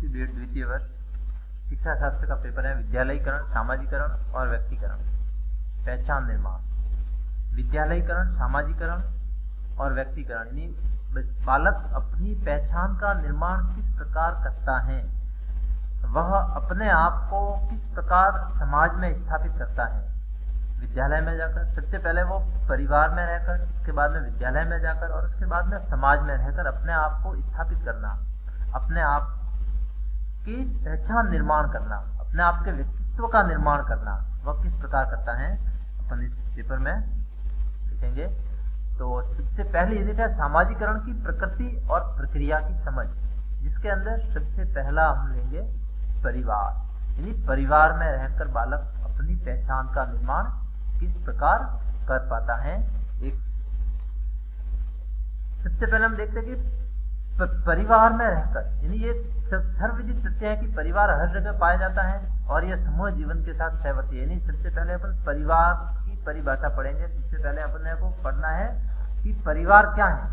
SSC BEd द्वितीय वर्ष शिक्षा शास्त्र का पेपर है विद्यालयीकरण, सामाजिकरण और व्यक्तिकरण। पहचान निर्माण, विद्यालयीकरण, सामाजिकरण और व्यक्तिकरण, यानी बालक अपनी पहचान का निर्माण किस प्रकार करता है, वह अपने आप को किस प्रकार समाज में स्थापित करता है। विद्यालय में जाकर सबसे पहले वो परिवार में रहकर, उसके बाद में विद्यालय में जाकर और उसके बाद में समाज में रहकर अपने आप को स्थापित करना, अपने आप की पहचान निर्माण करना, अपने आप के व्यक्तित्व का निर्माण करना, वह किस प्रकार करता है अपन इस पेपर में देखेंगे। तो सबसे पहली यूनिट है सामाजिकरण की प्रकृति और प्रक्रिया की समझ, जिसके अंदर सबसे पहला हम लेंगे परिवार, यानी परिवार में रहकर बालक अपनी पहचान का निर्माण किस प्रकार कर पाता है। एक सबसे पहले हम देखते हैं कि परिवार में रहकर, यानी ये सब सर्वविदित तथ्य है कि परिवार हर जगह पाया जाता है और यह समूह जीवन के साथ सहवर्ती है। यानी सबसे पहले अपन परिवार की परिभाषा पढ़ेंगे। सबसे पहले अपने को पढ़ना है कि परिवार क्या है,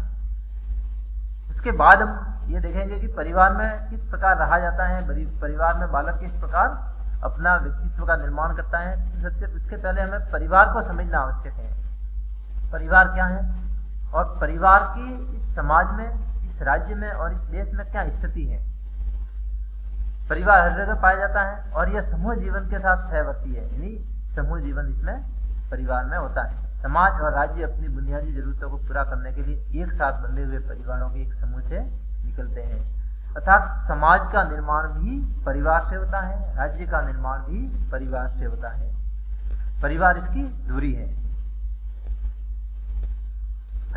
उसके बाद हम ये देखेंगे कि परिवार में किस प्रकार रहा जाता है, परिवार में बालक किस प्रकार अपना व्यक्तित्व का निर्माण करता है। तो सबसे उसके पहले हमें परिवार को समझना आवश्यक है। परिवार क्या है और परिवार की इस समाज में, इस राज्य में और इस देश में क्या स्थिति है। परिवार हर जगह पाया जाता है और यह समूह जीवन के साथ सहवर्ती है, यानी समूह जीवन इसमें परिवार में होता है। समाज और राज्य अपनी बुनियादी जरूरतों को पूरा करने के लिए एक साथ बंधे हुए परिवारों के एक समूह से निकलते हैं, अर्थात समाज का निर्माण भी परिवार से होता है, राज्य का निर्माण भी परिवार से होता है। परिवार इसकी धुरी है।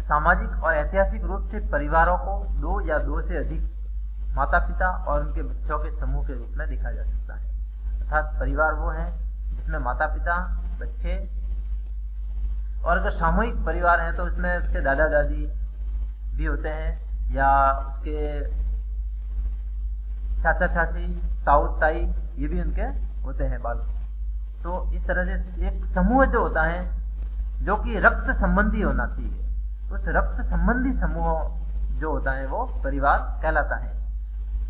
सामाजिक और ऐतिहासिक रूप से परिवारों को दो या दो से अधिक माता पिता और उनके बच्चों के समूह के रूप में देखा जा सकता है। अर्थात परिवार वो है जिसमें माता पिता, बच्चे, और अगर सामूहिक परिवार है तो उसमें उसके दादा दादी भी होते हैं या उसके चाचा चाची, ताऊ ताई, ये भी उनके होते हैं बालक। तो इस तरह से एक समूह जो होता है जो कि रक्त संबंधी होना चाहिए, उस रक्त संबंधी समूह जो होता है वो परिवार कहलाता है।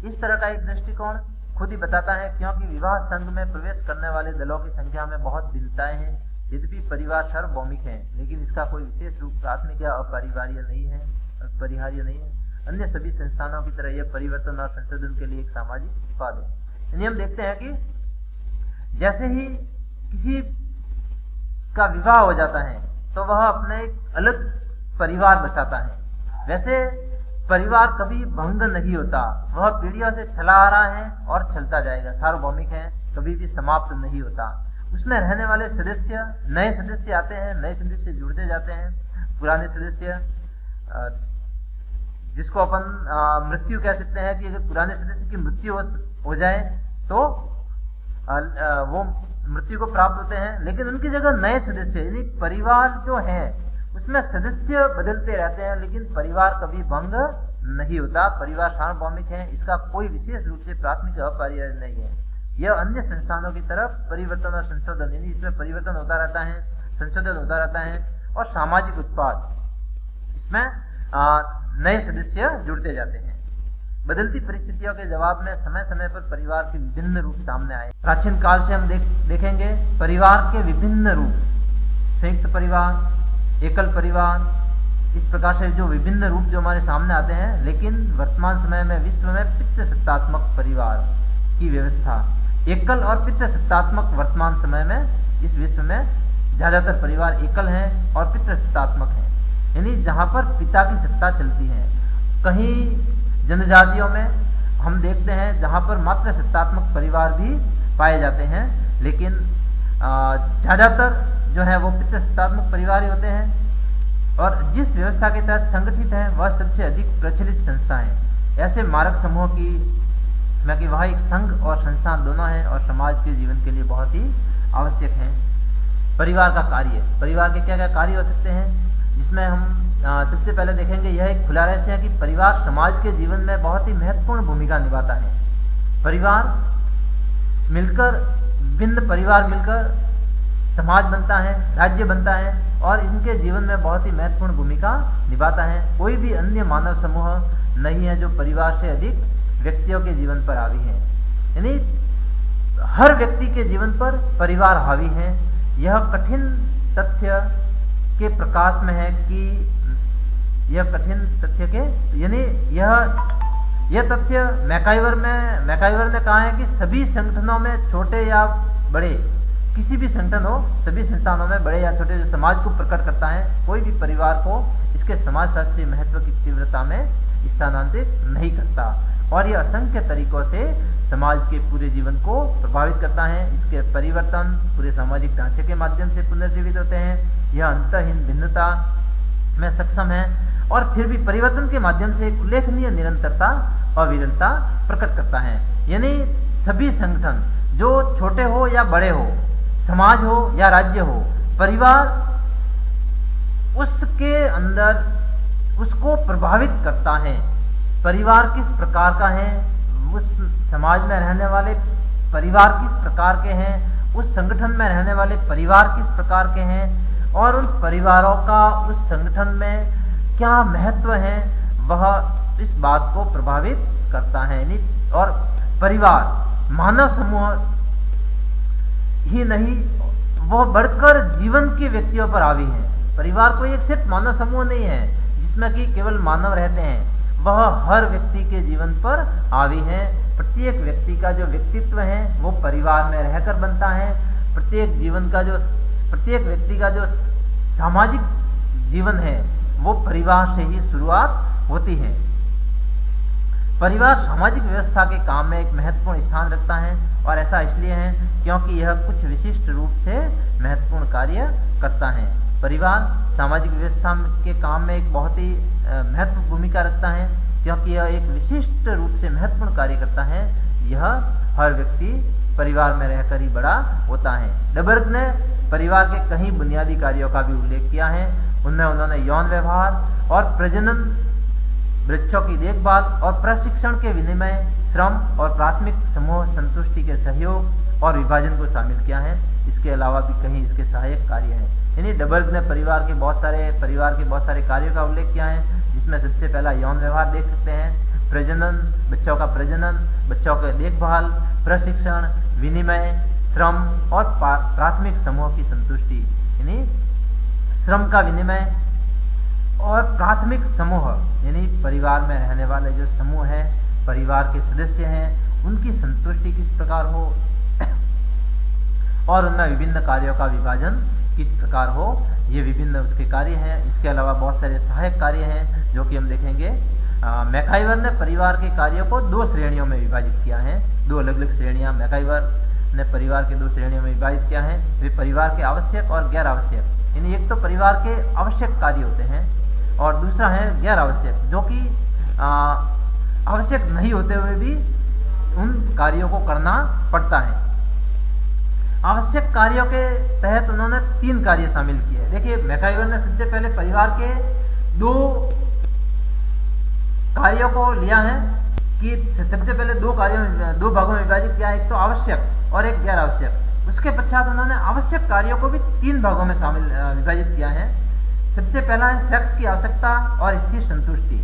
इस तरह का एक दृष्टिकोण खुद ही बताता है, क्योंकि विवाह संघ में प्रवेश करने वाले दलों की संख्या में बहुत भिन्नताएं हैं। यद्यपि परिवार सार्वभौमिक है, लेकिन इसका कोई विशेष रूप प्राथमिक या अपरिहार्य नहीं है, अपरिहार्य नहीं है। अन्य सभी संस्थानों की तरह यह परिवर्तन और संशोधन के लिए एक सामाजिक उत्पाद है। यानी हम देखते हैं कि जैसे ही किसी का विवाह हो जाता है तो वह अपने एक अलग परिवार बसाता है। वैसे परिवार कभी भंग नहीं होता, वह पीढ़ियों से चला आ रहा है और चलता जाएगा, सार्वभौमिक है, कभी भी समाप्त नहीं होता। उसमें रहने वाले सदस्य, नए सदस्य आते हैं, नए सदस्य जुड़ते जाते हैं। पुराने सदस्य जिसको अपन मृत्यु कह सकते हैं कि अगर पुराने सदस्य की मृत्यु हो जाए तो वो मृत्यु को प्राप्त होते हैं, लेकिन उनकी जगह नए सदस्य, यानी परिवार जो है उसमें सदस्य बदलते रहते हैं, लेकिन परिवार कभी भंग नहीं होता। परिवार सार्वभौमिक है, इसका कोई विशेष रूप से प्राथमिक अपरिहार्य नहीं है। यह अन्य संस्थानों की तरफ परिवर्तन और संशोधन, यानी इसमें परिवर्तन होता रहता है, संशोधन होता रहता है, और सामाजिक उत्पाद, इसमें नए सदस्य जुड़ते जाते हैं। बदलती परिस्थितियों के जवाब में समय समय पर परिवार के विभिन्न रूप सामने आए। प्राचीन काल से हम देखेंगे परिवार के विभिन्न रूप, संयुक्त परिवार, एकल परिवार, इस प्रकार से जो विभिन्न रूप जो हमारे सामने आते हैं। लेकिन वर्तमान समय में विश्व में पितृसत्तात्मक परिवार की व्यवस्था, एकल और पितृसत्तात्मक, वर्तमान समय में इस विश्व में ज्यादातर परिवार एकल हैं और पितृसत्तात्मक हैं, यानी जहाँ पर पिता की सत्ता चलती है। कहीं जनजातियों में हम देखते हैं जहाँ पर मात्र सत्तात्मक परिवार भी पाए जाते हैं, लेकिन ज़्यादातर जो है वो पितृसत्तात्मक परिवार ही होते हैं। और जिस व्यवस्था के तहत संगठित है वह सबसे अधिक प्रचलित संस्था है। ऐसे मारक समूह की मैं कि वह एक संघ और संस्थान दोनों हैं और समाज के जीवन के लिए बहुत ही आवश्यक हैं। परिवार का कार्य, परिवार के क्या क्या कार्य हो सकते हैं, जिसमें हम सबसे पहले देखेंगे, यह एक खुला रहस्य है कि परिवार समाज के जीवन में बहुत ही महत्वपूर्ण भूमिका निभाता है। परिवार मिलकर, विभिन्न परिवार मिलकर समाज बनता है, राज्य बनता है और इनके जीवन में बहुत ही महत्वपूर्ण भूमिका निभाता है। कोई भी अन्य मानव समूह नहीं है जो परिवार से अधिक व्यक्तियों के जीवन पर हावी है। यानी हर व्यक्ति के जीवन पर परिवार हावी है। यह कठिन तथ्य के प्रकाश में है कि यह कठिन तथ्य के यानी यह तथ्य मैकाइवर ने कहा है कि सभी संगठनों में, छोटे या बड़े, किसी भी संगठन हो, सभी संस्थानों में बड़े या छोटे, जो समाज को प्रकट करता है, कोई भी परिवार को इसके समाजशास्त्रीय महत्व की तीव्रता में स्थानांतरित नहीं करता और यह असंख्य तरीकों से समाज के पूरे जीवन को प्रभावित करता है। इसके परिवर्तन पूरे सामाजिक ढांचे के माध्यम से पुनर्जीवित होते हैं। यह अंतहीन भिन्नता में सक्षम है और फिर भी परिवर्तन के माध्यम से एक उल्लेखनीय निरंतरता और विरलता प्रकट करता है। यानी सभी संगठन, जो छोटे हो या बड़े हो, समाज हो या राज्य हो, परिवार उसके अंदर उसको प्रभावित करता है। परिवार किस प्रकार का है, उस समाज में रहने वाले परिवार किस प्रकार के हैं, उस संगठन में रहने वाले परिवार किस प्रकार के हैं और उन परिवारों का उस संगठन में क्या महत्व है, वह इस बात को प्रभावित करता है। और परिवार मानव समूह ही नहीं, वह बढ़कर जीवन के व्यक्तियों पर हावी है। परिवार कोई एक सिर्फ मानव समूह नहीं है जिसमें कि केवल मानव रहते हैं, वह हर व्यक्ति के जीवन पर हावी है। प्रत्येक व्यक्ति का जो व्यक्तित्व है वो परिवार में रहकर बनता है। प्रत्येक व्यक्ति का जो सामाजिक जीवन है वो परिवार से ही शुरुआत होती है। परिवार सामाजिक व्यवस्था के काम में एक महत्वपूर्ण स्थान रखता है और ऐसा इसलिए है क्योंकि यह कुछ विशिष्ट रूप से महत्वपूर्ण कार्य करता है। परिवार सामाजिक व्यवस्था के काम में एक बहुत ही महत्वपूर्ण भूमिका रखता है क्योंकि यह एक विशिष्ट रूप से महत्वपूर्ण कार्य करता है। यह हर व्यक्ति परिवार में रहकर ही बड़ा होता है। डबर्ग ने परिवार के कई बुनियादी कार्यों का भी उल्लेख किया है। उनमें उन्होंने यौन व्यवहार और प्रजनन, वृक्षों की देखभाल और प्रशिक्षण के विनिमय, श्रम और प्राथमिक समूह संतुष्टि के सहयोग और विभाजन को शामिल किया है। इसके अलावा भी कहीं इसके सहायक कार्य हैं। यानी डबर्ग ने परिवार के बहुत सारे कार्यों का उल्लेख किया है, जिसमें सबसे पहला यौन व्यवहार देख सकते हैं, प्रजनन, बच्चों का प्रजनन, बच्चों के देखभाल, प्रशिक्षण, विनिमय, श्रम और प्राथमिक समूह की संतुष्टि। यानी श्रम का विनिमय और प्राथमिक समूह, यानी परिवार में रहने वाले जो समूह हैं, परिवार के सदस्य हैं, उनकी संतुष्टि किस प्रकार हो और उनमें विभिन्न कार्यों का विभाजन किस प्रकार हो, ये विभिन्न उसके कार्य हैं। इसके अलावा बहुत सारे सहायक कार्य हैं जो कि हम देखेंगे। मैकाइवर ने परिवार के कार्यों को 2 श्रेणियों में विभाजित किया है। 2 अलग अलग श्रेणियां मैकाइवर ने परिवार के 2 श्रेणियों में विभाजित किया है। वे परिवार के आवश्यक और गैर आवश्यक, यानी एक तो परिवार के आवश्यक कार्य होते हैं और दूसरा है गैर आवश्यक, जो कि आवश्यक नहीं होते हुए भी उन कार्यों को करना पड़ता है। आवश्यक कार्यों के तहत उन्होंने 3 कार्य शामिल किए। देखिए, मैकाइवर ने सबसे पहले परिवार के 2 कार्यों को लिया है कि सबसे पहले 2 भागों में विभाजित किया, एक तो आवश्यक और एक गैर आवश्यक। उसके पश्चात उन्होंने आवश्यक कार्यों को भी 3 भागों में विभाजित किया है। सबसे पहला है सेक्स की आवश्यकता और स्थिर संतुष्टि,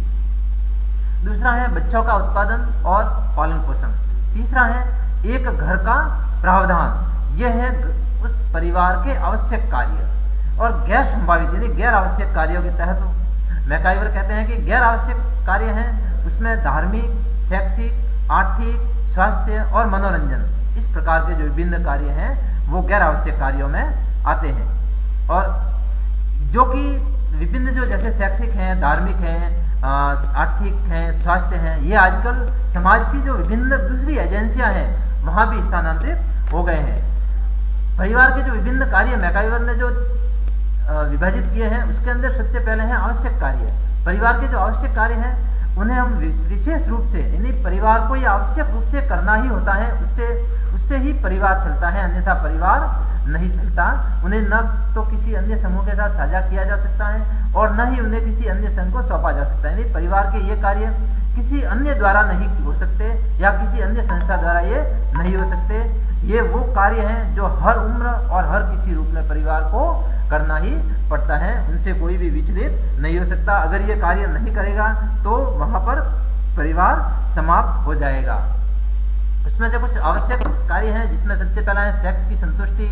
दूसरा है बच्चों का उत्पादन और पालन पोषण, तीसरा है एक घर का प्रावधान। यह है उस परिवार के आवश्यक कार्य। और गैर संभावित यानी गैर आवश्यक कार्यों के तहत मैकाइवर कहते हैं कि गैर आवश्यक कार्य हैं, उसमें धार्मिक, शैक्षिक, आर्थिक, स्वास्थ्य और मनोरंजन, इस प्रकार के जो विभिन्न कार्य हैं वो गैर आवश्यक कार्यों में आते हैं। और जो कि विभिन्न जो जैसे शैक्षिक हैं, धार्मिक हैं, आर्थिक हैं, स्वास्थ्य हैं, ये आजकल समाज की जो विभिन्न दूसरी एजेंसियां हैं वहाँ भी स्थानांतरित हो गए हैं। परिवार के जो विभिन्न कार्य मैकाइवर ने जो विभाजित किए हैं उसके अंदर सबसे पहले हैं आवश्यक कार्य। परिवार के जो आवश्यक कार्य हैं उन्हें हम विशेष रूप से, यानी परिवार को ये आवश्यक रूप से करना ही होता है, उससे ही परिवार चलता है, अन्यथा परिवार नहीं चलता। उन्हें न तो किसी अन्य समूह के साथ साझा किया जा सकता है और न ही उन्हें किसी अन्य संघ को सौंपा जा सकता है। यानी परिवार के ये कार्य किसी अन्य द्वारा नहीं हो सकते या किसी अन्य संस्था द्वारा ये नहीं हो सकते। ये वो कार्य हैं जो हर उम्र और हर किसी रूप में परिवार को करना ही पड़ता है, उनसे कोई भी विचलित नहीं हो सकता। अगर ये कार्य नहीं करेगा तो वहाँ पर परिवार समाप्त हो जाएगा। इसमें से कुछ आवश्यक कार्य हैं, जिसमें सबसे पहला है सेक्स की संतुष्टि,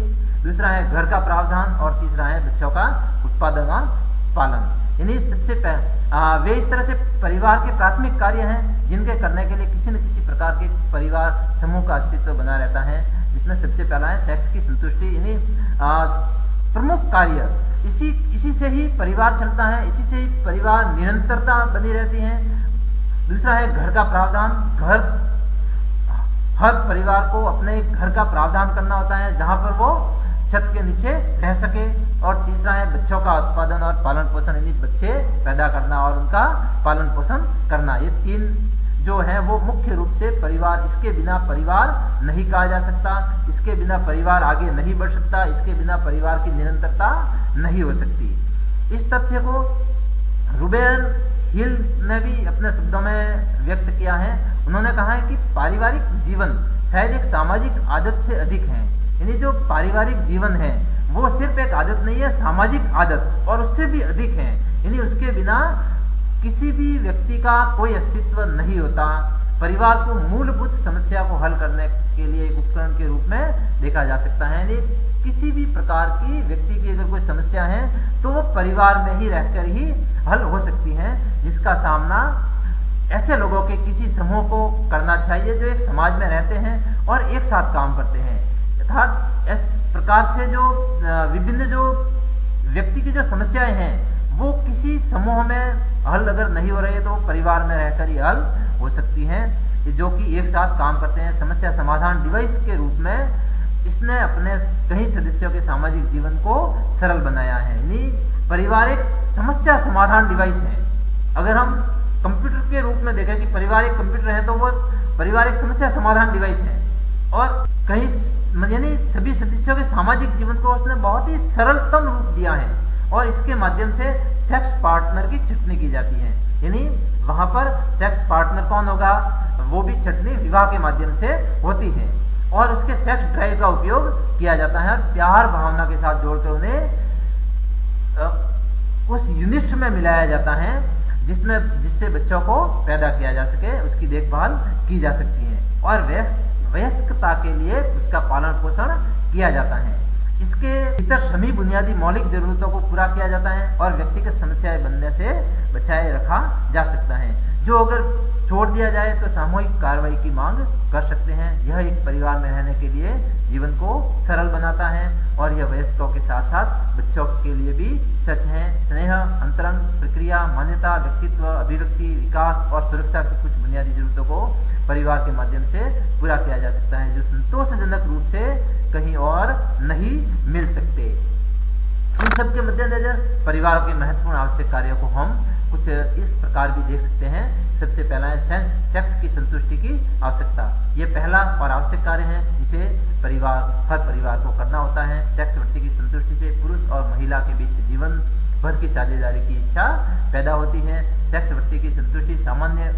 दूसरा है घर का प्रावधान और तीसरा है बच्चों का उत्पादन और पालन। यानी सबसे वे इस तरह से परिवार के प्राथमिक कार्य हैं जिनके करने के लिए किसी न किसी प्रकार के परिवार समूह का अस्तित्व बना रहता है, जिसमें सबसे पहला है सेक्स की संतुष्टि। यानी प्रमुख कार्य इसी से ही परिवार चलता है, इसी से ही परिवार निरंतरता बनी रहती है। दूसरा है घर का प्रावधान। हर परिवार को अपने घर का प्रावधान करना होता है जहां पर वो छत के नीचे रह सके। और तीसरा है बच्चों का उत्पादन और पालन पोषण, यानी बच्चे पैदा करना और उनका पालन पोषण करना। ये तीन जो है वो मुख्य रूप से परिवार, इसके बिना परिवार नहीं कहा जा सकता, इसके बिना परिवार आगे नहीं बढ़ सकता, इसके बिना परिवार की निरंतरता नहीं हो सकती। इस तथ्य को रूबेन हिल ने भी अपने शब्दों में व्यक्त किया है। उन्होंने कहा है कि पारिवारिक जीवन शायद एक सामाजिक आदत से अधिक है। यानी जो पारिवारिक जीवन है वो सिर्फ एक आदत नहीं है, सामाजिक आदत और उससे भी अधिक है। यानी उसके बिना किसी भी व्यक्ति का कोई अस्तित्व नहीं होता। परिवार को मूलभूत समस्या को हल करने के लिए एक उपकरण के रूप में देखा जा सकता है। यानी किसी भी प्रकार की व्यक्ति की अगर कोई समस्या है तो वो परिवार में ही रहकर ही हल हो सकती है, जिसका सामना ऐसे लोगों के किसी समूह को करना चाहिए जो एक समाज में रहते हैं और एक साथ काम करते हैं। अर्थात इस प्रकार से जो विभिन्न जो व्यक्ति की जो समस्याएं हैं वो किसी समूह में हल अगर नहीं हो रही है तो परिवार में रहकर ही हल हो सकती हैं, जो कि एक साथ काम करते हैं। समस्या समाधान डिवाइस के रूप में इसने अपने कई सदस्यों के सामाजिक जीवन को सरल बनाया है। यानी परिवार एक समस्या समाधान डिवाइस है। अगर हम कंप्यूटर के रूप में देखें कि परिवार एक कंप्यूटर है तो वो परिवार एक समस्या समाधान डिवाइस है और कहीं यानी सभी सदस्यों के सामाजिक जीवन को उसने बहुत ही सरलतम रूप दिया है और इसके माध्यम से सेक्स पार्टनर की छटनी की जाती है। यानी वहां पर सेक्स पार्टनर कौन होगा, वो भी छटनी विवाह के माध्यम से होती है और उसके सेक्स ड्राइव का उपयोग किया जाता है और प्यार भावना के साथ जोड़कर उन्हें उस यूनिट में मिलाया जाता है जिससे बच्चों को पैदा किया जा सके, उसकी देखभाल की जा सकती है और वयस्कता के लिए उसका पालन पोषण किया जाता है। इसके भीतर सभी बुनियादी मौलिक जरूरतों को पूरा किया जाता है और व्यक्तिगत समस्याएं बनने से बचाए रखा जा सकता है, जो अगर छोड़ दिया जाए तो सामूहिक कार्रवाई की मांग कर सकते हैं। यह एक परिवार में रहने के लिए जीवन को सरल बनाता है और यह वयस्कों के साथ साथ बच्चों के लिए भी सच है। स्नेह, अंतरंग, प्रक्रिया, मान्यता, व्यक्तित्व, अभिव्यक्ति, विकास और सुरक्षा की कुछ बुनियादी जरूरतों को परिवार के माध्यम से पूरा किया जा सकता है, जो संतोषजनक रूप से कहीं और नहीं मिल सकते। इन सब के मद्देनजर परिवार के महत्वपूर्ण आवश्यक कार्यों को हम कुछ इस प्रकार भी देख सकते हैं। सबसे पहला है सेक्स की संतुष्टि की आवश्यकता। ये पहला और आवश्यक कार्य है जिसे हर परिवार को करना होता है। सेक्स वृत्ति की संतुष्टि से पुरुष और महिला के बीच जीवन भर की साझेदारी की इच्छा पैदा होती है। सेक्स वृत्ति की संतुष्टि सामान्य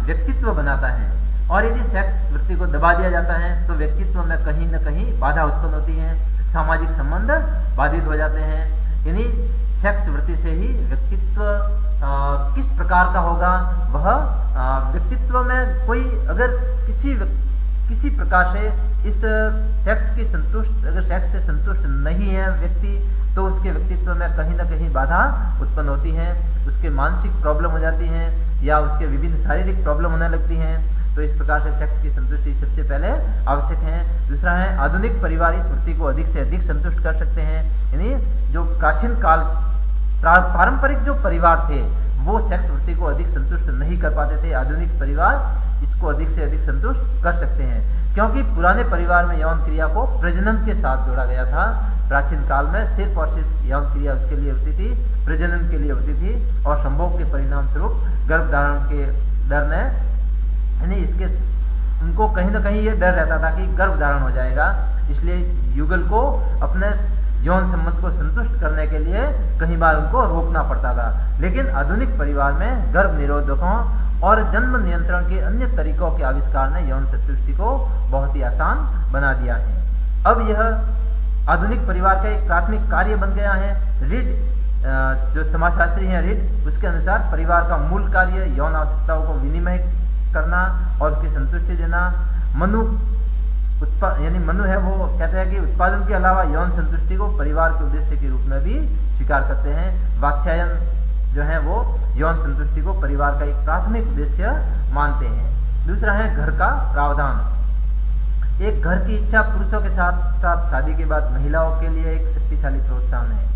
व्यक्तित्व बनाता है और यदि सेक्स वृत्ति को दबा दिया जाता है तो व्यक्तित्व में कहीं न कहीं बाधा उत्पन्न होती है, सामाजिक संबंध बाधित हो जाते हैं। यानी सेक्स वृत्ति से ही व्यक्तित्व किस प्रकार का होगा, वह व्यक्तित्व में कोई अगर किसी प्रकार से इस अगर सेक्स से संतुष्ट नहीं है व्यक्ति तो उसके व्यक्तित्व में कहीं ना कहीं बाधा उत्पन्न होती है, उसके मानसिक प्रॉब्लम हो जाती हैं या उसके विभिन्न शारीरिक प्रॉब्लम होने लगती हैं। तो इस प्रकार से सेक्स की संतुष्टि सबसे पहले आवश्यक है। दूसरा है आधुनिक परिवार इस वृत्ति को अधिक से अधिक संतुष्ट कर सकते हैं। यानी जो प्राचीन काल पारंपरिक जो परिवार थे वो सेक्स वृत्ति को अधिक संतुष्ट नहीं कर पाते थे। आधुनिक परिवार इसको अधिक से अधिक संतुष्ट कर सकते हैं क्योंकि पुराने परिवार में यौन क्रिया को प्रजनन के साथ जोड़ा गया था। प्राचीन काल में सिर्फ और सिर्फ यौन क्रिया उसके लिए होती थी, प्रजनन के लिए होती थी और संभोग के परिणाम स्वरूप गर्भ धारण के डर ने यानी उनको कहीं ना कहीं ये डर रहता था कि गर्भ धारण हो जाएगा, इसलिए युगल को अपने यौन संबंध को संतुष्ट करने के लिए कई बार उनको रोकना पड़ता था। लेकिन आधुनिक परिवार में गर्भ निरोधकों और जन्म नियंत्रण के अन्य तरीकों के आविष्कार ने यौन संतुष्टि को बहुत ही आसान बना दिया है। अब यह आधुनिक परिवार का एक प्राथमिक कार्य बन गया है। रीड जो समाजशास्त्री हैं रीड, उसके अनुसार परिवार का मूल कार्य यौन आवश्यकताओं को विनिमय करना और उसकी संतुष्टि देना। मनु है वो कहते हैं कि उत्पादन के अलावा यौन संतुष्टि को परिवार के उद्देश्य के रूप में भी स्वीकार करते हैं। वात्स्यायन जो है वो यौन संतुष्टि को परिवार का एक प्राथमिक उद्देश्य मानते हैं। दूसरा है घर का प्रावधान। एक घर की इच्छा पुरुषों के साथ साथ शादी के बाद महिलाओं के लिए एक शक्तिशाली प्रोत्साहन है।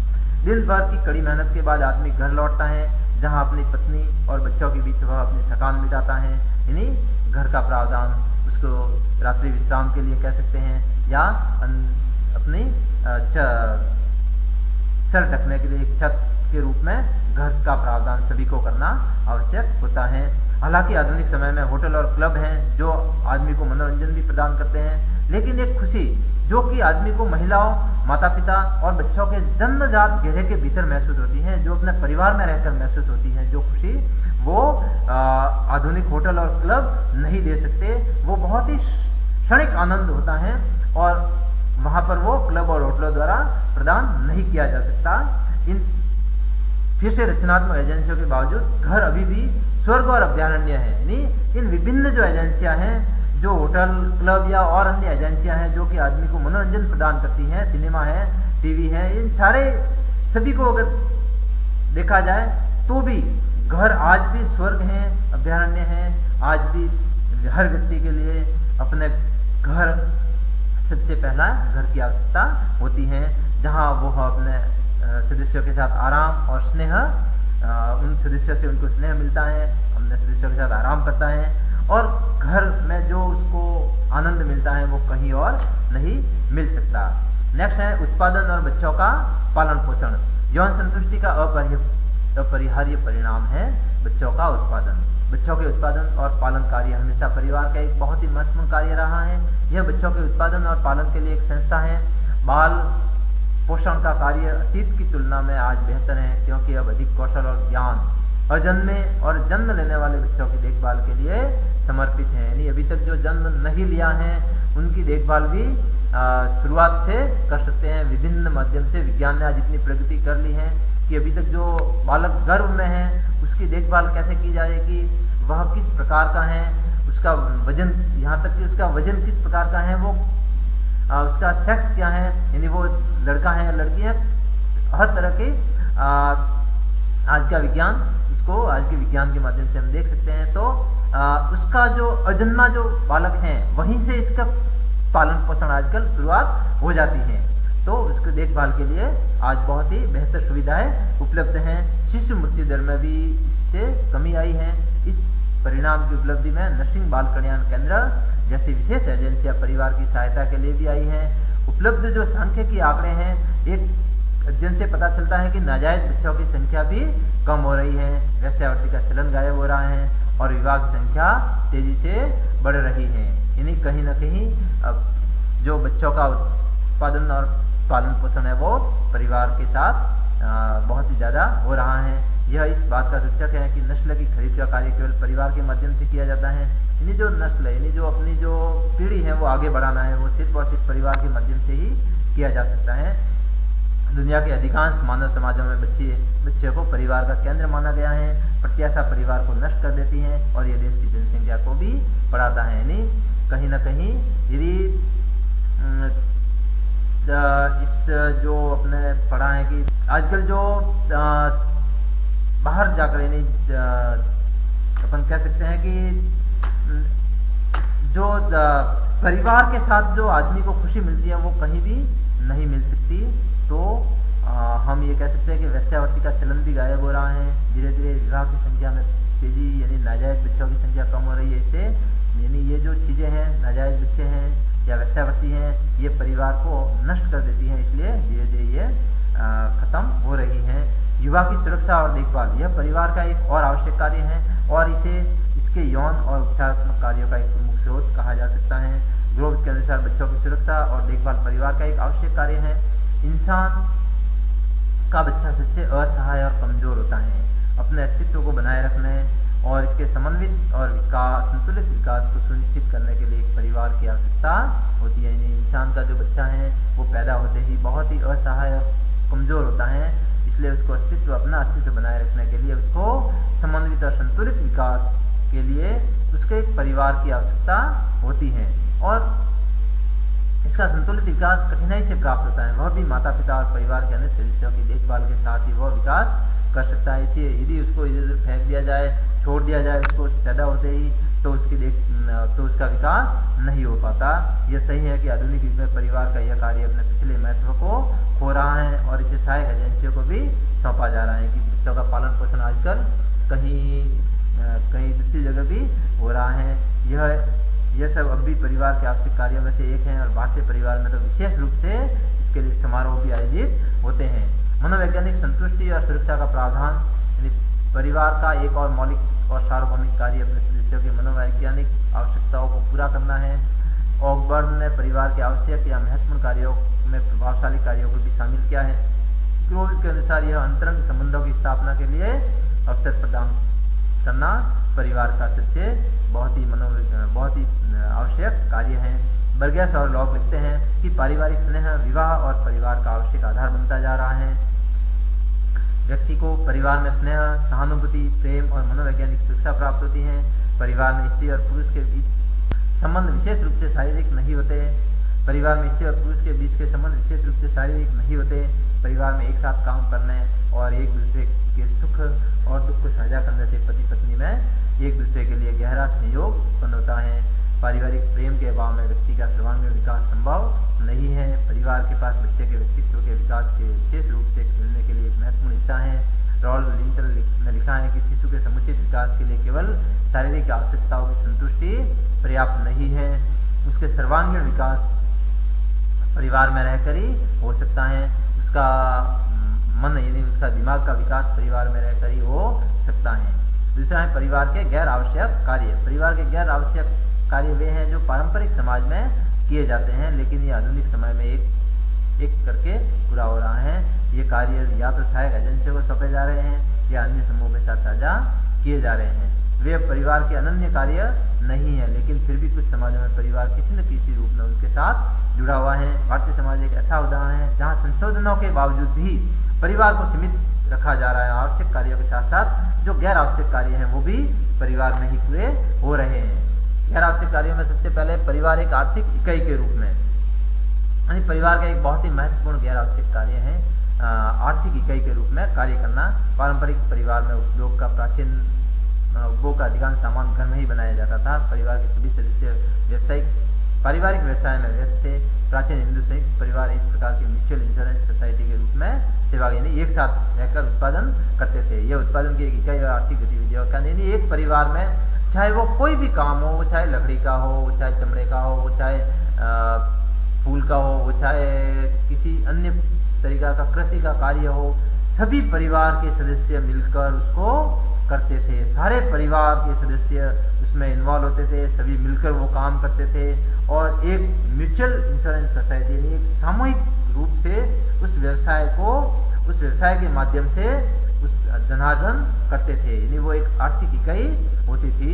दिन भर की कड़ी मेहनत के बाद आदमी घर लौटता है, जहां अपनी पत्नी और बच्चों के बीच वह अपनी थकान मिटाता है। यानी घर का प्रावधान, उसको रात्रि विश्राम के लिए कह सकते हैं, या अपनी सर ढकने के लिए एक छत के रूप में घर का प्रावधान सभी को करना आवश्यक होता है। हालांकि आधुनिक समय में होटल और क्लब हैं जो आदमी को मनोरंजन भी प्रदान करते हैं, लेकिन एक खुशी जो कि आदमी को महिलाओं, माता पिता और बच्चों के जन्मजात घेरे के भीतर महसूस होती है, जो अपने परिवार में रहकर महसूस होती है, जो खुशी वो आधुनिक होटल और क्लब नहीं दे सकते। वो बहुत ही क्षणिक आनंद होता है और वहाँ पर वो क्लब और होटलों द्वारा प्रदान नहीं किया जा सकता। इन फिर से रचनात्मक एजेंसियों के बावजूद घर अभी भी स्वर्ग और अभ्यारण्य है। यानी इन विभिन्न जो एजेंसियां हैं, जो होटल, क्लब या और अन्य एजेंसियां हैं जो कि आदमी को मनोरंजन प्रदान करती हैं, सिनेमा है, टीवी है, इन सारे सभी को अगर देखा जाए तो भी घर आज भी स्वर्ग हैं, अभ्यारण्य हैं। आज भी हर व्यक्ति के लिए अपने घर सबसे पहला घर की आवश्यकता होती है, जहां वो अपने सदस्यों के साथ आराम और स्नेह, उन सदस्यों से उनको स्नेह मिलता है, अपने सदस्यों के साथ आराम करता है, और घर में जो उसको आनंद मिलता है वो कहीं और नहीं मिल सकता। नेक्स्ट है उत्पादन और बच्चों का पालन पोषण। यौन संतुष्टि का अपरिहार्य परिणाम है बच्चों का उत्पादन। बच्चों के उत्पादन और पालन कार्य हमेशा परिवार का एक बहुत ही महत्वपूर्ण कार्य रहा है। यह बच्चों के उत्पादन और पालन के लिए एक संस्था है। बाल पोषण का कार्य अतीत की तुलना में आज बेहतर है, क्योंकि अब अधिक कौशल और ज्ञान अजन्मे और जन्म लेने वाले बच्चों की देखभाल के लिए समर्पित है। यानी अभी तक जो जन्म नहीं लिया है उनकी देखभाल भी शुरुआत से कर सकते हैं। विभिन्न माध्यम से विज्ञान ने आज इतनी प्रगति कर ली है कि अभी तक जो बालक गर्भ में है उसकी देखभाल कैसे की जाएगी, वह किस प्रकार का है, उसका वजन, यहाँ तक कि उसका वजन किस प्रकार का है, वो उसका सेक्स क्या है, यानी वो लड़का है या लड़की है, हर तरह के आज का विज्ञान, इसको आज के विज्ञान के माध्यम से हम देख सकते हैं। तो उसका जो अजन्मा जो बालक है वहीं से इसका पालन पोषण आजकल शुरुआत हो जाती है। तो उसको देखभाल के लिए आज बहुत ही बेहतर सुविधाएं उपलब्ध हैं। शिशु मृत्यु दर में भी इससे कमी आई है। इस परिणाम की उपलब्धि में नर्सिंग बाल कल्याण केंद्र जैसी विशेष एजेंसियां परिवार की सहायता के लिए भी आई हैं। उपलब्ध जो सांख्यिकी आंकड़े हैं, एक अध्ययन से पता चलता है कि नाजायज बच्चों की संख्या भी कम हो रही है, वेश्यावृत्ति का चलन गायब हो रहा है और विवाह की संख्या तेजी से बढ़ रही है। यानी कहीं ना कहीं अब जो बच्चों का उत्पादन और पालन पोषण है वो परिवार के साथ बहुत ही ज़्यादा हो रहा है। यह इस बात का सूचक है कि नस्ल की खरीद का कार्य केवल परिवार के माध्यम से किया जाता है। यानी जो नस्ल है, यानी जो अपनी जो पीढ़ी है वो आगे बढ़ाना है, वो सिर्फ और सिर्फ परिवार के माध्यम से ही किया जा सकता है। दुनिया के अधिकांश मानव समाजों में बच्चे को परिवार का केंद्र माना गया है। प्रत्याशा परिवार को नष्ट कर देती है और यह देश की जनसंख्या को भी बढ़ाता है। यानी कहीं ना कहीं यदि इस जो अपने पढ़ा है कि आजकल जो बाहर जाकर, यानी अपन कह सकते हैं कि जो परिवार के साथ जो आदमी को खुशी मिलती है वो कहीं भी नहीं मिल सकती। तो हम ये कह सकते हैं कि वेश्यावृत्ति का चलन भी गायब हो रहा है। धीरे धीरे विवाह की संख्या में तेजी, यानी नाजायज बच्चों की संख्या कम हो रही है। इससे यानी ये जो चीज़ें हैं, नाजायज बच्चे हैं या वेश्यावृत्ति हैं, ये परिवार को नष्ट कर देती हैं, इसलिए धीरे धीरे ये खत्म हो रही हैं। युवा की सुरक्षा और देखभाल, यह परिवार का एक और आवश्यक कार्य है और इसके यौन और उपचारात्मक कार्यों का एक प्रमुख स्रोत कहा जा सकता है। ग्लोब्स के अनुसार बच्चों की सुरक्षा और देखभाल परिवार का एक आवश्यक कार्य है। इंसान का बच्चा सबसे असहाय और कमजोर होता है। अपने अस्तित्व को बनाए रखने और इसके समन्वित और संतुलित विकास को सुनिश्चित करने के लिए एक परिवार की आवश्यकता होती है। इंसान का जो बच्चा है वो पैदा होते ही बहुत ही असहाय और कमजोर होता है। इसलिए उसको अपना अस्तित्व बनाए रखने के लिए उसको समन्वित और संतुलित विकास के लिए उसके एक परिवार की आवश्यकता होती है। और इसका संतुलित विकास कठिनाई से प्राप्त होता है, वह भी माता पिता और परिवार के अन्य सदस्यों की देखभाल के साथ ही वह विकास कर सकता है। इसी यदि उसको इधर फेंक दिया जाए, छोड़ दिया जाए उसको पैदा होते ही, तो उसका विकास नहीं हो पाता। यह सही है कि आधुनिक युग में परिवार का यह कार्य अपने पिछले महत्व को खो रहा है और इसे सहायक एजेंसियों को भी सौंपा जा रहा है कि बच्चों का पालन पोषण आजकल कहीं दूसरी जगह भी हो रहा है। यह सब अब भी परिवार के आवश्यक कार्यों में से एक हैं और भारतीय परिवार में तो विशेष रूप से इसके लिए समारोह भी आयोजित होते हैं। मनोवैज्ञानिक संतुष्टि और सुरक्षा का प्रावधान, यानी परिवार का एक और मौलिक और सार्वभौमिक कार्य अपने सदस्यों की मनोवैज्ञानिक आवश्यकताओं को पूरा करना है। ऑकबर्न ने परिवार के आवश्यक या महत्वपूर्ण कार्यों में प्रभावशाली कार्यों को भी शामिल किया है। क्रोज के अनुसार यह अंतरंग संबंधों की स्थापना के लिए अवसर प्रदान करना परिवार का सबसे बहुत ही आवश्यक कार्य है। बर्गेस और लॉग लिखते हैं कि पारिवारिक स्नेह विवाह और परिवार का आवश्यक आधार बनता जा रहा है। व्यक्ति को परिवार में स्नेह, सहानुभूति, प्रेम और मनोवैज्ञानिक सुरक्षा प्राप्त होती है। परिवार में स्त्री और पुरुष के बीच संबंध विशेष रूप से शारीरिक नहीं होते। परिवार में स्त्री और पुरुष के बीच के संबंध विशेष रूप से शारीरिक नहीं होते। परिवार में एक साथ काम करने और एक दूसरे के सुख और दुख को साझा करने से पति पत्नी में एक दूसरे के लिए गहरा सहयोग उत्पन्न होता है। पारिवारिक प्रेम के अभाव में व्यक्ति का सर्वांगीण विकास संभव नहीं है। परिवार के पास बच्चे के व्यक्तित्व के विकास के विशेष रूप से खेलने के लिए एक महत्वपूर्ण हिस्सा है। रॉल्फ लिंटल ने लिखा है कि शिशु के समुचित विकास के लिए केवल शारीरिक आवश्यकताओं की संतुष्टि पर्याप्त नहीं है, उसके सर्वांगीण विकास परिवार में रहकर ही हो सकता है। उसका मन यानी उसका दिमाग का विकास परिवार में रहकर ही हो सकता है। दूसरा है परिवार के गैर आवश्यक कार्य। परिवार के गैर आवश्यक कार्य वे हैं जो पारंपरिक समाज में किए जाते हैं, लेकिन ये आधुनिक समय में एक करके पूरा हो रहा है। ये कार्य या तो सहायक एजेंसियों को सौंपे जा रहे हैं या अन्य समूहों के साथ साझा किए जा रहे हैं। वे परिवार के अनन्य कार्य नहीं है, लेकिन फिर भी कुछ समाजों में परिवार किसी न किसी रूप में उनके साथ जुड़ा हुआ है। भारतीय समाज एक ऐसा उदाहरण है जहाँ संशोधनों के बावजूद भी परिवार को सीमित रखा जा रहा है। आवश्यक कार्यों के साथ साथ जो गैर आवश्यक कार्य हैं वो भी परिवार में ही पूरे हो रहे हैं। गैर आवश्यक कार्यों में सबसे पहले परिवार एक आर्थिक इकाई के रूप में, यानी परिवार का एक बहुत ही महत्वपूर्ण गैर आवश्यक कार्य है आर्थिक इकाई के रूप में कार्य करना। पारंपरिक परिवार में उपभोग का अधिकांश सामान घर में ही बनाया जाता था। परिवार के सभी सदस्य पारिवारिक व्यवसाय में व्यस्त थे। प्राचीन हिंदू संयुक्त परिवार इस प्रकार की म्यूचुअल इंश्योरेंस सोसाइटी के रूप में सेवा यानी एक साथ रहकर उत्पादन करते थे। यह उत्पादन की एक इकाई और आर्थिक गतिविधियों का यानी एक परिवार में चाहे वो कोई भी काम हो, वो चाहे लकड़ी का हो, वो चाहे चमड़े का हो, वो चाहे फूल का हो, वो चाहे किसी अन्य तरीका का कृषि का कार्य हो, सभी परिवार के सदस्य मिलकर उसको करते थे। सारे परिवार के सदस्य उसमें इन्वॉल्व होते थे, सभी मिलकर वो काम करते थे और एक म्यूचुअल इंश्योरेंस सोसाइटी यानी एक सामूहिक रूप से उस व्यवसाय के माध्यम से उस धनार्जन करते थे, यानी वो एक आर्थिक इकाई होती थी।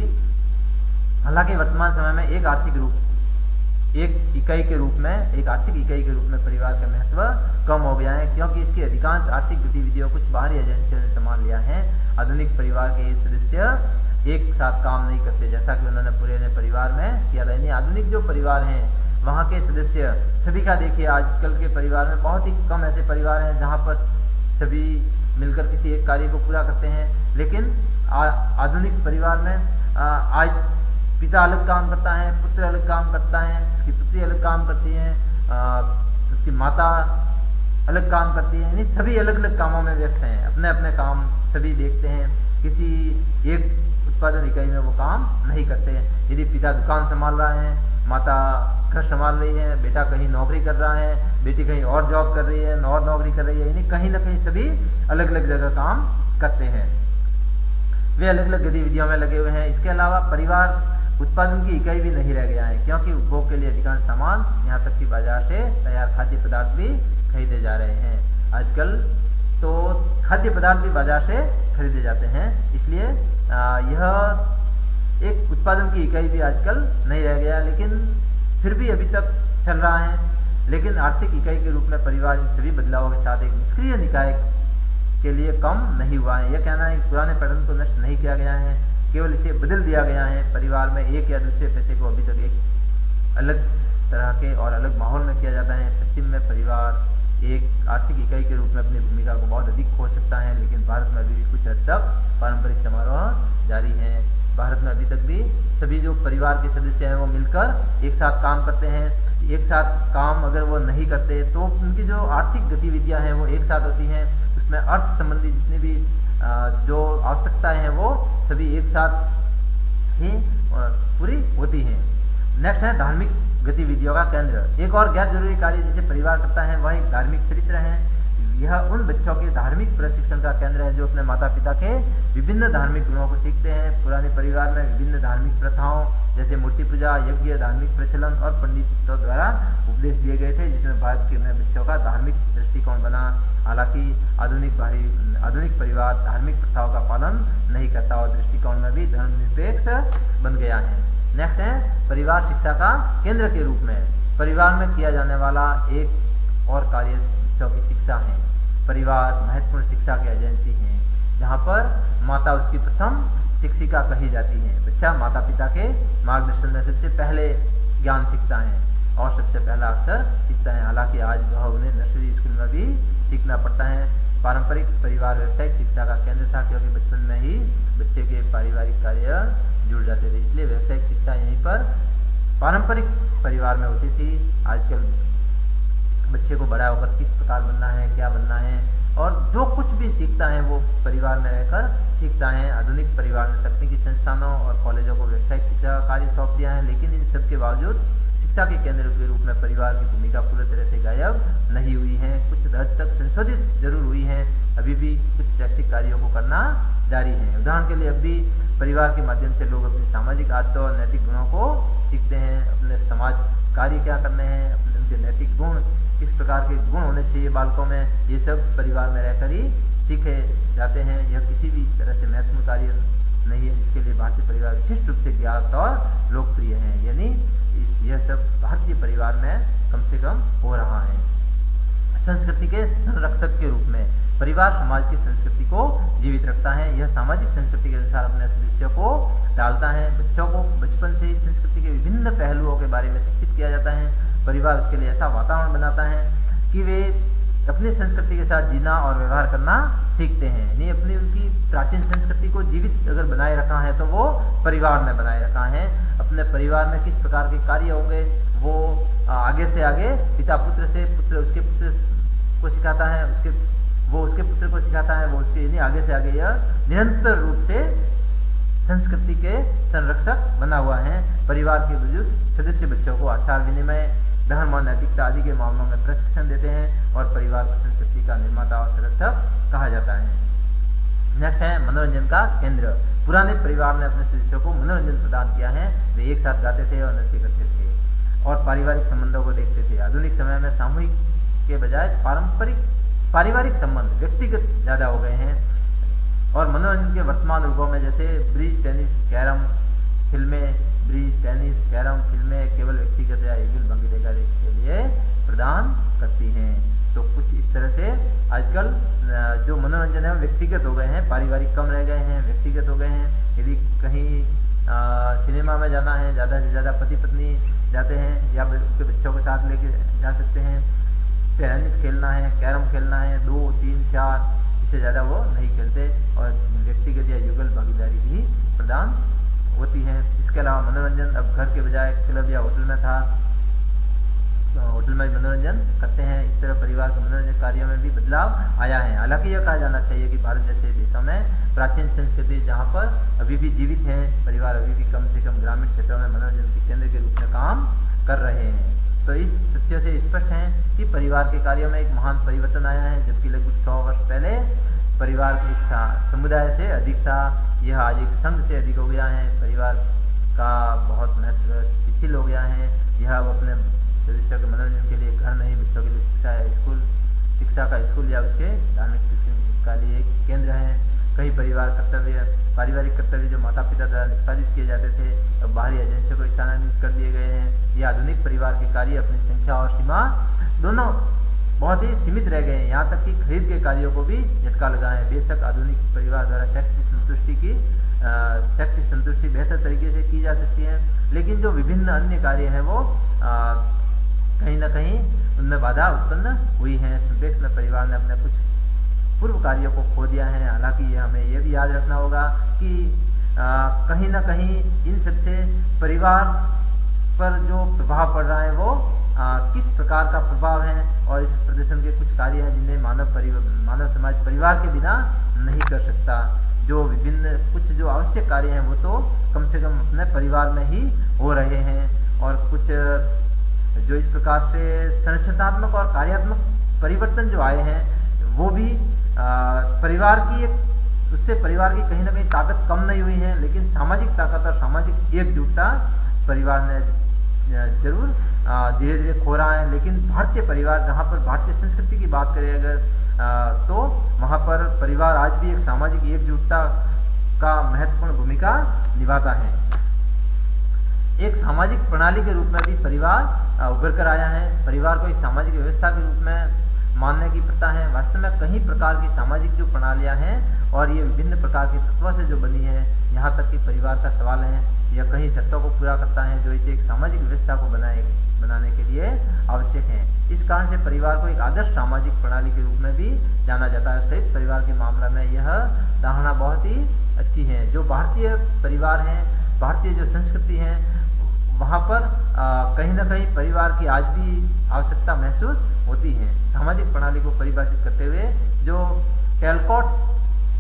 हालांकि वर्तमान समय में एक आर्थिक इकाई के रूप में परिवार का महत्व कम हो गया है, क्योंकि इसकी अधिकांश आर्थिक गतिविधियों कुछ बाहरी एजेंसियों ने संभाल लिया है। आधुनिक परिवार के ये सदस्य एक साथ काम नहीं करते, जैसा कि उन्होंने पुराने परिवार में किया था। यानी आधुनिक जो परिवार हैं वहाँ के सदस्य सभी का देखिए, आजकल के परिवार में बहुत ही कम ऐसे परिवार हैं जहाँ पर सभी मिलकर किसी एक कार्य को पूरा करते हैं। लेकिन आधुनिक परिवार में आज पिता अलग काम करता है, पुत्र अलग काम करता है, उसकी पुत्री अलग काम करती है, उसकी माता अलग काम करती है, यानी सभी अलग अलग कामों में व्यस्त हैं। अपने अपने काम सभी देखते हैं, किसी एक उत्पादन इकाई में वो काम नहीं करते। यदि पिता दुकान संभाल रहा है, माता घर संभाल रही है, बेटा कहीं नौकरी कर रहा है, बेटी कहीं और जॉब कर रही है, और नौकरी कर रही है, यानी कहीं ना कहीं सभी अलग अलग जगह काम करते हैं, वे अलग अलग गतिविधियों में लगे हुए हैं। इसके अलावा परिवार उत्पादन की इकाई भी नहीं रह गया है, क्योंकि उपभोग के लिए अधिकांश सामान यहाँ तक कि बाजार से तैयार खाद्य पदार्थ भी खरीदे जा रहे हैं। आजकल तो खाद्य पदार्थ भी बाजार से खरीदे जाते हैं, इसलिए यह एक उत्पादन की इकाई भी आजकल नहीं रह गया, लेकिन फिर भी अभी तक चल रहा है। लेकिन आर्थिक इकाई के रूप में परिवार इन सभी बदलावों के साथ एक निष्क्रिय निकाय के लिए कम नहीं हुआ है। यह कहना है कि पुराने पैटर्न को नष्ट नहीं किया गया है, केवल इसे बदल दिया गया है। परिवार में एक या दूसरे पैसे को अभी तक एक अलग तरह के और अलग माहौल में किया जाता है। पश्चिम में परिवार एक आर्थिक इकाई के रूप में अपनी भूमिका को बहुत अधिक खो सकता है, लेकिन भारत में अभी भी कुछ हद तक पारंपरिक समारोह जारी है। भारत में अभी तक भी सभी जो परिवार के सदस्य हैं वो मिलकर एक साथ काम करते हैं। एक साथ काम अगर वो नहीं करते तो उनकी जो आर्थिक गतिविधियां हैं वो एक साथ होती हैं, उसमें अर्थ संबंधी जितनी भी जो आवश्यकताएं हैं वो सभी एक साथ ही पूरी होती हैं। नेक्स्ट है धार्मिक गतिविधियों का केंद्र। एक और गैर जरूरी कार्य जिसे परिवार करता है वह एक धार्मिक चरित्र है। यह उन बच्चों के धार्मिक प्रशिक्षण का केंद्र है जो अपने माता पिता के विभिन्न धार्मिक गुणों को सीखते हैं। पुराने परिवार में विभिन्न धार्मिक प्रथाओं जैसे मूर्ति पूजा, यज्ञ, धार्मिक प्रचलन और पंडितों द्वारा उपदेश दिए गए थे, जिसमें भारत के नए बच्चों का धार्मिक दृष्टिकोण बना। हालांकि आधुनिक परिवार धार्मिक प्रथाओं का पालन नहीं करता और दृष्टिकोण में भी धर्मनिरपेक्ष बन गया है। नेक्स्ट है परिवार शिक्षा का केंद्र के रूप में। परिवार में किया जाने वाला एक और कार्य बच्चों की शिक्षा है। परिवार महत्वपूर्ण शिक्षा की एजेंसी है, जहाँ पर माता उसकी प्रथम शिक्षिका कही जाती है। बच्चा माता पिता के मार्गदर्शन में सबसे पहले ज्ञान सीखता है और सबसे पहला अक्षर सीखता है। हालांकि आज वह उन्हें नर्सरी स्कूल में भी सीखना पड़ता है। पारंपरिक परिवार व्यवसायिक शिक्षा का केंद्र था, क्योंकि बचपन में ही बच्चे के पारिवारिक कार्य जुड़ जाते थे, इसलिए व्यवसायिक शिक्षा यहीं पर पारंपरिक परिवार में होती थी। आजकल बच्चे को बड़ा होकर किस प्रकार बनना है, क्या बनना है, और जो कुछ भी सीखता है वो परिवार में रहकर सीखता है। आधुनिक परिवार ने तकनीकी संस्थानों और कॉलेजों को व्यवसायिक शिक्षा का कार्य सौंप दिया है, लेकिन इन सब के बावजूद शिक्षा के केंद्र के रूप में परिवार की भूमिका पूरी तरह से गायब नहीं हुई है। कुछ हद तक संशोधित जरूर हुई है, अभी भी कुछ शैक्षिक कार्यों को करना जारी है। उदाहरण के लिए अब भी परिवार के माध्यम से लोग अपनी सामाजिक आदतों और नैतिक गुणों को सीखते हैं। अपने समाज कार्य क्या करने हैं, अपने उनके नैतिक गुण, किस प्रकार के गुण होने चाहिए बालकों में, ये सब परिवार में रहकर ही सीखे जाते हैं। यह किसी भी तरह से महत्वपूर्ण कार्य नहीं है जिसके लिए भारतीय परिवार विशिष्ट रूप से ज्ञात और लोकप्रिय है, यानी यह सब भारतीय परिवार में कम से कम हो रहा है। संस्कृति के संरक्षक के रूप में परिवार समाज की संस्कृति को जीवित रखता है। यह सामाजिक संस्कृति के अनुसार अपने सदस्यों को डालता है। बच्चों को बचपन से ही संस्कृति के विभिन्न पहलुओं के बारे में शिक्षित किया जाता है। परिवार उसके लिए ऐसा वातावरण बनाता है कि वे अपनी संस्कृति के साथ जीना और व्यवहार करना सीखते हैं। यानी अपनी उनकी प्राचीन संस्कृति को जीवित अगर बनाए रखा है तो वो परिवार ने बनाए रखा है। अपने परिवार में किस प्रकार के कार्य होंगे वो आगे से आगे पिता पुत्र से, पुत्र उसके पुत्र को सिखाता है, वो उसके पुत्र को सिखाता है, वो उसके, यानी आगे से आगे यह निरंतर रूप से संस्कृति के संरक्षक बना हुआ है। परिवार के बुजुर्ग सदस्य बच्चों को आचार विनिमय, धर्म और नैतिकता आदि के मामलों में प्रशिक्षण देते हैं और परिवार को संस्कृति का निर्माता और संरक्षक कहा जाता है। नेक्स्ट है मनोरंजन का केंद्र। पुराने परिवार ने अपने सदस्यों को मनोरंजन प्रदान किया है। वे एक साथ गाते थे और नृत्य करते थे और पारिवारिक संबंधों को देखते थे। आधुनिक समय में सामूहिक के बजाय पारिवारिक संबंध व्यक्तिगत ज़्यादा हो गए हैं और मनोरंजन के वर्तमान रूपों में जैसे ब्रिज, टेनिस, कैरम फिल्में, केवल व्यक्तिगत या युगल भागीदारी के लिए प्रदान करती हैं। तो कुछ इस तरह से आजकल जो मनोरंजन है व्यक्तिगत हो गए हैं, पारिवारिक कम रह गए हैं, व्यक्तिगत हो गए हैं। यदि कहीं सिनेमा में जाना है, ज़्यादा से ज़्यादा पति पत्नी जाते हैं या उनके बच्चों के साथ लेके जा सकते हैं। टेनिस खेलना है, कैरम खेलना है, 2, 3, 4 इससे ज़्यादा वो नहीं खेलते और व्यक्तिगत या युगल भागीदारी भी प्रदान होती है। इसके अलावा मनोरंजन अब घर के बजाय क्लब या होटल में था, होटल में मनोरंजन करते हैं। इस तरह परिवार के मनोरंजन कार्यों में भी बदलाव आया है। हालांकि यह कहा जाना चाहिए कि भारत जैसे देशों में प्राचीन संस्कृति जहाँ पर अभी भी जीवित है, परिवार अभी भी कम से कम ग्रामीण क्षेत्रों में मनोरंजन के केंद्र के रूप में काम कर रहे हैं। तो इस तथ्य से स्पष्ट है कि परिवार के कार्यों में एक महान परिवर्तन आया है। जबकि लगभग 100 वर्ष पहले परिवार एक समुदाय से अधिक था, यह आज एक संघ से अधिक हो गया है। परिवार का बहुत महत्व शिथिल हो गया है। यह अब अपने सदस्यों के मनोरंजन के लिए घर नहीं, बच्चों के लिए शिक्षा का स्कूल या उसके धार्मिक का लिए एक केंद्र है। कई पारिवारिक कर्तव्य जो माता पिता द्वारा निष्पादित किए जाते थे अब बाहरी एजेंसियों को स्थानांतरित कर दिए गए हैं। यह आधुनिक परिवार के कार्य अपनी संख्या और सीमा दोनों बहुत ही सीमित रह गए हैं, यहाँ तक कि खरीद के कार्यों को भी झटका लगा है। बेशक आधुनिक परिवार द्वारा सेक्स की संतुष्टि बेहतर तरीके से की जा सकती है, लेकिन जो विभिन्न अन्य कार्य हैं वो कहीं ना कहीं उनमें बाधा उत्पन्न हुई है। संपेक्ष में परिवार ने अपने कुछ पूर्व कार्यों को खो दिया है। हालांकि हमें यह भी याद रखना होगा कि कहीं ना कहीं इन सबसे परिवार पर जो प्रभाव पड़ रहा है वो किस प्रकार का प्रभाव है, और इस प्रदर्शन के कुछ कार्य हैं जिन्हें मानव समाज परिवार के बिना नहीं कर सकता। जो विभिन्न कुछ जो आवश्यक कार्य हैं वो तो कम से कम अपने परिवार में ही हो रहे हैं, और कुछ जो इस प्रकार से संरचनात्मक और कार्यात्मक परिवर्तन जो आए हैं वो भी परिवार की उससे परिवार की कहीं ना कहीं ताकत कम नहीं हुई है, लेकिन सामाजिक ताकत और सामाजिक एकजुटता परिवार ने जरूर धीरे धीरे खो रहा है। लेकिन भारतीय परिवार, जहाँ पर भारतीय संस्कृति की बात करें अगर तो वहाँ पर परिवार आज भी एक सामाजिक एकजुटता का महत्वपूर्ण भूमिका निभाता है। एक सामाजिक प्रणाली के रूप में भी परिवार उभर कर आया है। परिवार को एक सामाजिक व्यवस्था के रूप में मानने की प्रथा है। वास्तव में कई प्रकार की सामाजिक जो प्रणालियां हैं और ये विभिन्न प्रकार के तत्वों से जो बनी है, यहाँ तक कि परिवार का सवाल है यह कई शर्तों को पूरा करता है जो इसे एक सामाजिक व्यवस्था को बनाने के लिए आवश्यक है। इस कारण से परिवार को एक आदर्श सामाजिक प्रणाली के रूप में भी जाना जाता है। संयुक्त परिवार के मामला में यह धारणा बहुत ही अच्छी है। जो भारतीय परिवार हैं, भारतीय जो संस्कृति है, वहाँ पर कहीं ना कहीं परिवार की आज भी आवश्यकता महसूस होती है। सामाजिक प्रणाली को परिभाषित करते हुए जो कैलकॉट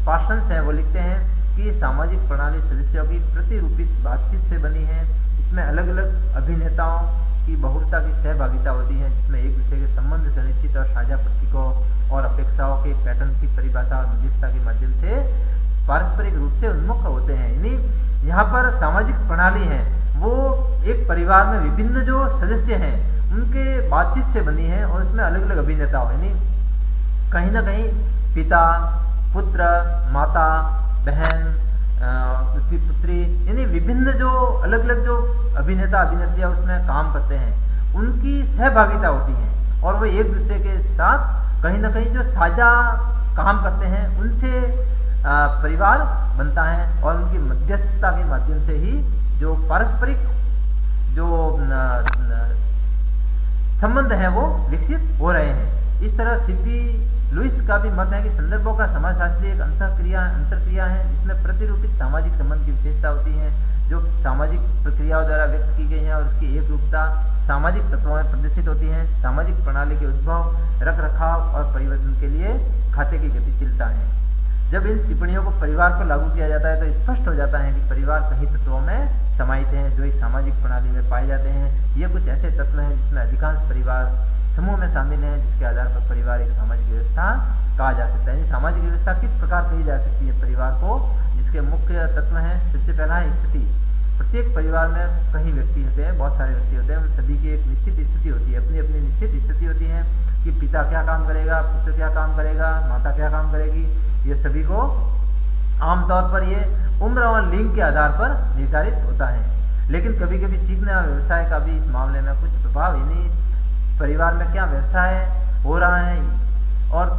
पार्सन्स हैं वो लिखते हैं कि सामाजिक प्रणाली सदस्यों की प्रतिरूपित बातचीत से बनी है। इसमें अलग अलग अभिनेताओं की बहुलता की सहभागिता होती है, जिसमें एक दूसरे के संबंध सुनिश्चित और साझा प्रतीकों और अपेक्षाओं के पैटर्न की परिभाषा और मध्यस्थता के माध्यम से पारस्परिक रूप से उन्मुख होते हैं। यानी यहाँ पर सामाजिक प्रणाली है वो एक परिवार में विभिन्न जो सदस्य हैं उनके बातचीत से बनी है, और इसमें अलग अलग अभिनेता हो, यानी कहीं ना कहीं पिता, पुत्र, माता, बहन, उसकी पुत्री, यानी विभिन्न जो अलग अलग जो अभिनेता अभिनेत्रियां उसमें काम करते हैं, उनकी सहभागिता होती है, और वो एक दूसरे के साथ कहीं ना कहीं जो साझा काम करते हैं उनसे परिवार बनता है, और उनकी मध्यस्थता के माध्यम से ही जो पारस्परिक जो संबंध है वो विकसित हो रहे हैं। इस तरह सीपी लुइस का भी मत है कि संदर्भों का समाजशास्त्री एक अंतरक्रिया है जिसमें प्रतिरूपित सामाजिक संबंध की विशेषता होती है जो सामाजिक प्रक्रियाओं द्वारा व्यक्त की गई है, और उसकी एक रूपता सामाजिक तत्वों में प्रदर्शित होती है। सामाजिक प्रणाली के उद्भव, रख रखाव और परिवर्तन के लिए खाते की गतिशीलता है। जब इन टिप्पणियों को परिवार पर लागू किया जाता है तो स्पष्ट हो जाता है कि परिवार कई तत्वों में समाहित हैं जो एक सामाजिक प्रणाली में पाए जाते हैं। ये कुछ ऐसे तत्व हैं जिसमें अधिकांश परिवार समूह में शामिल हैं, जिसके आधार पर परिवार एक सामाजिक व्यवस्था कहा जा सकता है। सामाजिक व्यवस्था किस प्रकार कही जा सकती है परिवार को, जिसके मुख्य तत्व हैं। सबसे पहला है स्थिति। प्रत्येक परिवार में कई व्यक्ति होते हैं, बहुत सारे व्यक्ति होते हैं, उन सभी की एक निश्चित स्थिति होती है, अपनी अपनी निश्चित स्थिति होती है कि पिता क्या काम करेगा, पुत्र क्या काम करेगा, माता क्या काम करेगी। ये सभी को आमतौर पर ये उम्र और लिंग के आधार पर निर्धारित होता है। लेकिन कभी कभी सीखने और व्यवसाय का भी इस मामले में कुछ प्रभाव, यानी परिवार में क्या व्यवसाय हो रहा है और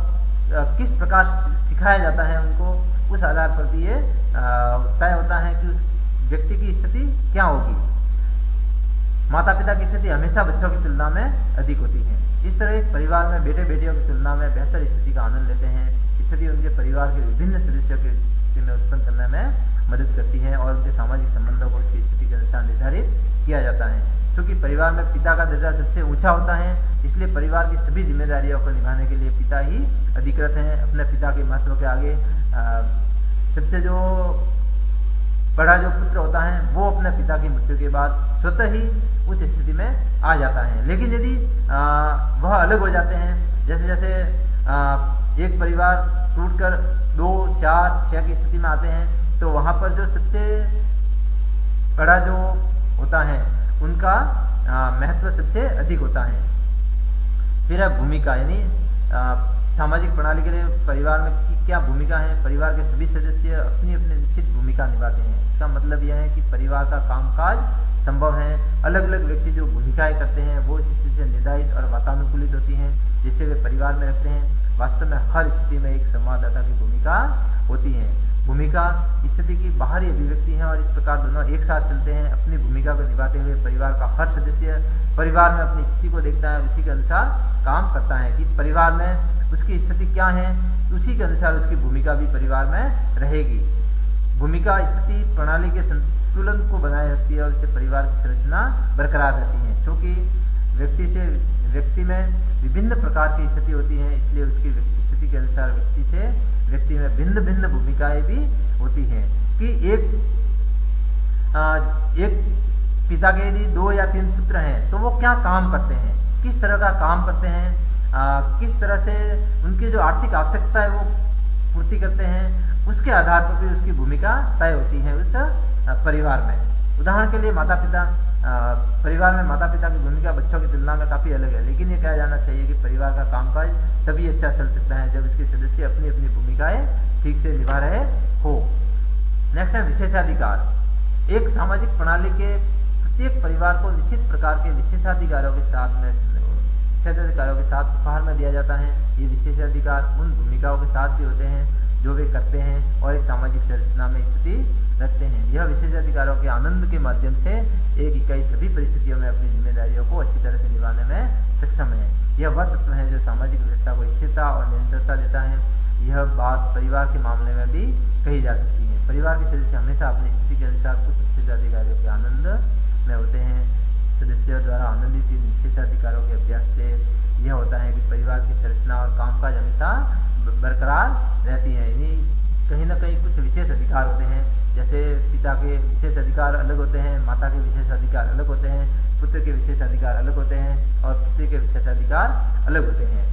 किस प्रकार सिखाया जाता है उनको, उस आधार पर भी ये तय होता है कि उस व्यक्ति की स्थिति क्या होगी। माता पिता की स्थिति हमेशा बच्चों की तुलना में अधिक होती है। इस तरह एक परिवार में बेटे बेटियों की तुलना में बेहतर स्थिति का आनंद लेते हैं। स्थिति उनके परिवार के विभिन्न सदस्यों के में उत्पन्न करने में मदद करती है और उनके सामाजिक संबंधों को उसकी स्थिति के अनुसार निर्धारित किया जाता है। क्योंकि परिवार में पिता का दर्जा सबसे ऊंचा होता है, इसलिए परिवार की सभी जिम्मेदारियों को निभाने के लिए पिता ही अधिकृत हैं। अपने पिता के महत्व के आगे सबसे जो बड़ा जो पुत्र होता है वो अपने पिता की मृत्यु के बाद स्वतः ही उस स्थिति में आ जाता है। लेकिन यदि वह अलग हो जाते हैं, जैसे जैसे एक परिवार टूटकर 2, 4, 6 की स्थिति में आते हैं, तो वहाँ पर जो सबसे बड़ा जो होता है उनका महत्व सबसे अधिक होता है। फिर है भूमिका, यानी सामाजिक प्रणाली के लिए परिवार में की क्या भूमिका है। परिवार के सभी सदस्य अपनी अपनी निश्चित भूमिका निभाते हैं। इसका मतलब यह है कि परिवार का कामकाज संभव हैं। अलग अलग व्यक्ति जो भूमिकाएं करते हैं वो इस स्थिति से निर्धारित और वातानुकूलित होती हैं, जिसे वे परिवार में रखते हैं। वास्तव में हर स्थिति में एक संवाददाता की भूमिका होती है। भूमिका स्थिति की बाहरी अभिव्यक्ति है और इस प्रकार दोनों एक साथ चलते हैं। अपनी भूमिका को निभाते हुए परिवार का हर सदस्य परिवार में अपनी स्थिति को देखता है और उसी के अनुसार काम करता है कि परिवार में उसकी स्थिति क्या है, उसी के अनुसार उसकी भूमिका भी परिवार में रहेगी। भूमिका स्थिति प्रणाली के संतुलन को बनाए रखती है और इससे परिवार की संरचना बरकरार रहती है। क्योंकि व्यक्ति में विभिन्न प्रकार की स्थिति होती है, इसलिए उसकी स्थिति के अनुसार व्यक्ति में भिन्न भिन्न भूमिकाएं भी होती हैं। कि एक पिता के यदि 2 या 3 पुत्र हैं तो वो क्या काम करते हैं, किस तरह का काम करते हैं, किस तरह से उनकी जो आर्थिक आवश्यकता है वो पूर्ति करते हैं, उसके आधार पर भी उसकी भूमिका तय होती है उस परिवार में। उदाहरण के लिए परिवार में माता पिता की भूमिका बच्चों की तुलना में काफ़ी अलग है, लेकिन ये कहा जाना चाहिए कि परिवार का कामकाज तभी अच्छा चल सकता है जब इसके सदस्य अपनी अपनी भूमिकाएं ठीक से निभा रहे हो। नेक्स्ट है विशेषाधिकार। एक सामाजिक प्रणाली के प्रत्येक परिवार को निश्चित प्रकार के विशेषाधिकारों के साथ उपहार में दिया जाता है। ये विशेषाधिकार उन भूमिकाओं के साथ भी होते हैं जो वे करते हैं और एक सामाजिक संरचना में स्थिति रखते हैं। यह विशेषाधिकारों के आनंद के माध्यम से एक इकाई सभी परिस्थितियों में अपनी जिम्मेदारियों को अच्छी तरह से निभाने में सक्षम है। यह वह तत्व है जो सामाजिक व्यवस्था को स्थिरता और निरंतरता देता है। यह बात परिवार के मामले में भी कही जा सकती है। परिवार के सदस्य हमेशा अपनी स्थिति के अनुसार कुछ विशेषाधिकारों के आनंद में होते हैं। सदस्यों द्वारा आनंदित इन विशेषाधिकारों के अभ्यास से यह होता है कि परिवार की संरचना और कामकाज हमेशा बरकरार रहती है। यानी कहीं ना कहीं कुछ विशेष अधिकार होते हैं, जैसे पिता के विशेष अधिकार अलग होते हैं, माता के विशेष अधिकार अलग होते हैं, पुत्र के विशेष अधिकार अलग होते हैं और पुत्री के विशेष अधिकार अलग होते हैं।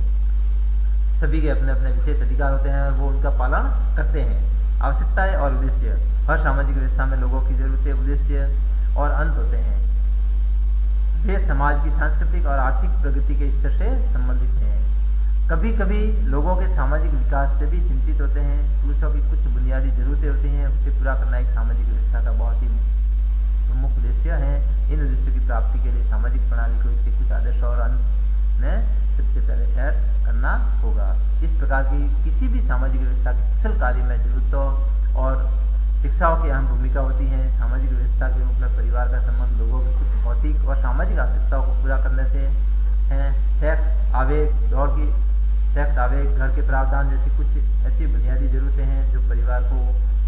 सभी के अपने अपने विशेष अधिकार होते हैं और वो उनका पालन करते हैं। आवश्यकताएं और उद्देश्य। हर सामाजिक व्यवस्था में लोगों की जरूरतें, उद्देश्य और अंत होते हैं। वे समाज की सांस्कृतिक और आर्थिक प्रगति के स्तर से संबंधित हैं। कभी कभी लोगों के सामाजिक विकास से भी चिंतित होते हैं। पुरुषों की कुछ बुनियादी जरूरतें होती हैं, उसे पूरा करना एक सामाजिक व्यवस्था का बहुत ही प्रमुख उद्देश्य है। इन उद्देश्यों की प्राप्ति के लिए सामाजिक प्रणाली को इसके कुछ आदर्श और अंत में सबसे पहले सेट करना होगा। इस प्रकार की किसी भी सामाजिक व्यवस्था के कुशल कार्य में जरूरतों और शिक्षाओं की अहम भूमिका होती है। सामाजिक व्यवस्था के रूप में परिवार का संबंध लोगों की कुछ भौतिक और सामाजिक आवश्यकताओं को पूरा करने से है। सेक्स, आवेग, घर के प्रावधान जैसी कुछ ऐसी बुनियादी जरूरतें हैं जो परिवार को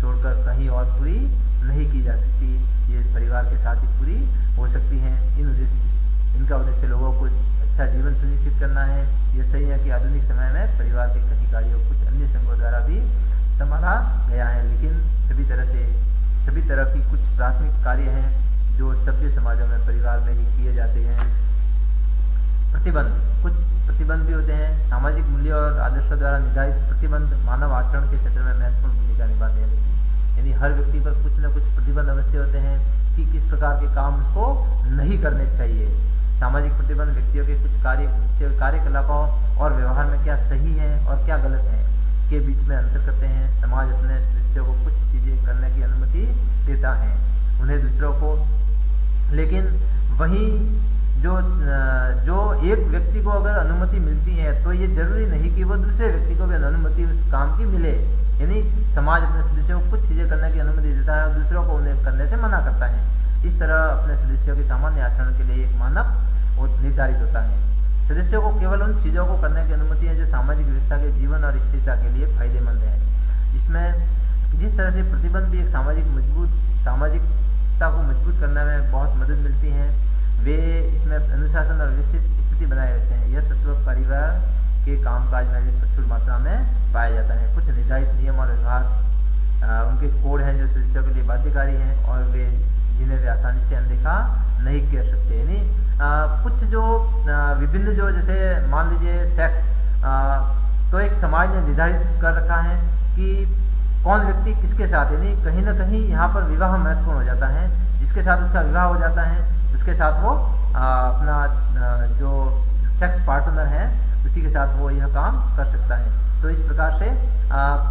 छोड़कर कहीं और पूरी नहीं की जा सकती। ये परिवार के साथ ही पूरी हो सकती हैं। इनका उद्देश्य लोगों को अच्छा जीवन सुनिश्चित करना है। ये सही है कि आधुनिक समय में परिवार के कई कार्यों कुछ अन्य संघों द्वारा भी संभाला गया है, लेकिन सभी तरह की कुछ प्राथमिक कार्य हैं जो सभ्य समाजों में परिवार में ही किए जाते हैं। कुछ प्रतिबंध भी होते हैं। सामाजिक मूल्यों और आदर्शों द्वारा निर्धारित प्रतिबंध मानव आचरण के क्षेत्र में महत्वपूर्ण भूमिका निभाते हैं। यानी हर व्यक्ति पर कुछ न कुछ प्रतिबंध अवश्य होते हैं कि किस प्रकार के काम उसको नहीं करने चाहिए। सामाजिक प्रतिबंध व्यक्तियों के कुछ कार्यकलापों और व्यवहार में क्या सही है और क्या गलत है के बीच में अंतर करते हैं। समाज अपने सदस्यों को कुछ चीजें करने की अनुमति देता है, उन्हें दूसरों को, लेकिन वहीं जो एक व्यक्ति को अगर अनुमति मिलती है तो ये जरूरी नहीं कि वो दूसरे व्यक्ति को भी अनुमति उस काम की मिले। यानी समाज अपने सदस्यों को कुछ चीजें करने की अनुमति देता है और दूसरों को उन्हें करने से मना करता है। इस तरह अपने सदस्यों के सामान्य आचरण के लिए एक मानक निर्धारित होता है। सदस्यों को केवल उन चीजों को करने की अनुमति है जो सामाजिक व्यवस्था के जीवन और स्थिरता के लिए फायदेमंद है। इसमें जिस तरह से प्रतिबंध भी एक सामाजिकता को मजबूत करने में बहुत मदद मिलती है, वे इसमें अनुशासन और व्यवस्थित स्थिति बनाए रखते हैं। यह तत्व परिवार के कामकाज में भी प्रचुर मात्रा में पाया जाता है। कुछ निर्धारित नियम और व्यवहार उनके कोड हैं जो सदस्यों के लिए बाध्यकारी हैं और जिन्हें वे आसानी से अनदेखा नहीं कर सकते। यानी कुछ जो विभिन्न जो जैसे मान लीजिए सेक्स, तो एक समाज ने निर्धारित कर रखा है कि कौन व्यक्ति किसके साथ, यानी कहीं ना कहीं यहाँ पर विवाह महत्वपूर्ण हो जाता है। जिसके साथ उसका विवाह हो जाता है उसके साथ वो अपना जो सेक्स पार्टनर है उसी के साथ वो यह काम कर सकता है। तो इस प्रकार से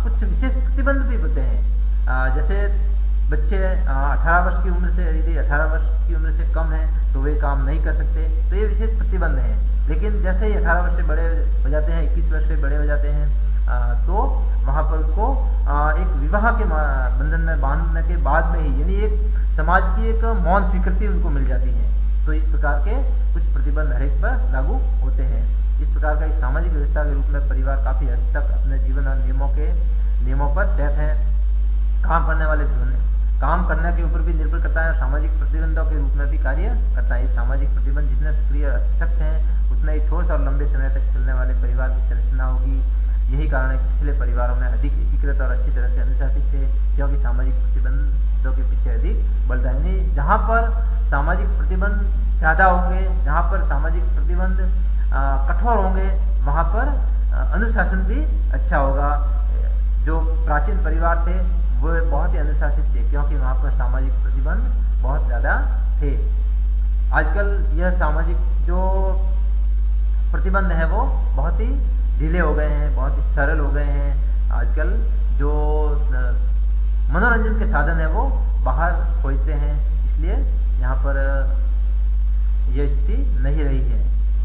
कुछ विशेष प्रतिबंध भी होते हैं। जैसे बच्चे 18 वर्ष की उम्र से, यदि 18 वर्ष की उम्र से कम है तो वे काम नहीं कर सकते, तो ये विशेष प्रतिबंध हैं। लेकिन जैसे ही 18 वर्ष से बड़े हो जाते हैं, 21 वर्ष से बड़े हो जाते हैं, तो वहाँ पर उनको एक विवाह के बंधन में बांधने के बाद में ही, यानी एक समाज की एक मौन स्वीकृति उनको मिल जाती है। तो इस प्रकार के कुछ प्रतिबंध हरेक पर लागू होते हैं। इस प्रकार का एक सामाजिक व्यवस्था के रूप में परिवार काफ़ी हद तक अपने जीवन और नियमों पर सेट है। काम करने वाले काम करने के ऊपर भी निर्भर करता है, सामाजिक प्रतिबंधों के रूप में भी कार्य करता है। ये सामाजिक प्रतिबंध जितने सक्रिय और सशक्त हैं, उतना ही ठोस और लंबे समय तक चलने वाले परिवार की संरचना होगी। यही कारण है कि पिछले परिवारों में अधिक एकीकृत और अच्छी तरह से अनुशासित थे, क्योंकि सामाजिक प्रतिबंधों के पीछे अधिक बल था। यानी जहाँ पर सामाजिक प्रतिबंध ज़्यादा होंगे, जहाँ पर सामाजिक प्रतिबंध कठोर होंगे, वहाँ पर अनुशासन भी अच्छा होगा। जो प्राचीन परिवार थे वो बहुत ही अनुशासित थे, क्योंकि वहाँ पर सामाजिक प्रतिबंध बहुत ज़्यादा थे। आजकल यह सामाजिक जो प्रतिबंध है वो बहुत ही ढीले हो गए हैं, बहुत ही सरल हो गए हैं। आजकल जो मनोरंजन के साधन है वो बाहर खोजते हैं, इसलिए यहाँ पर यह स्थिति नहीं रही है।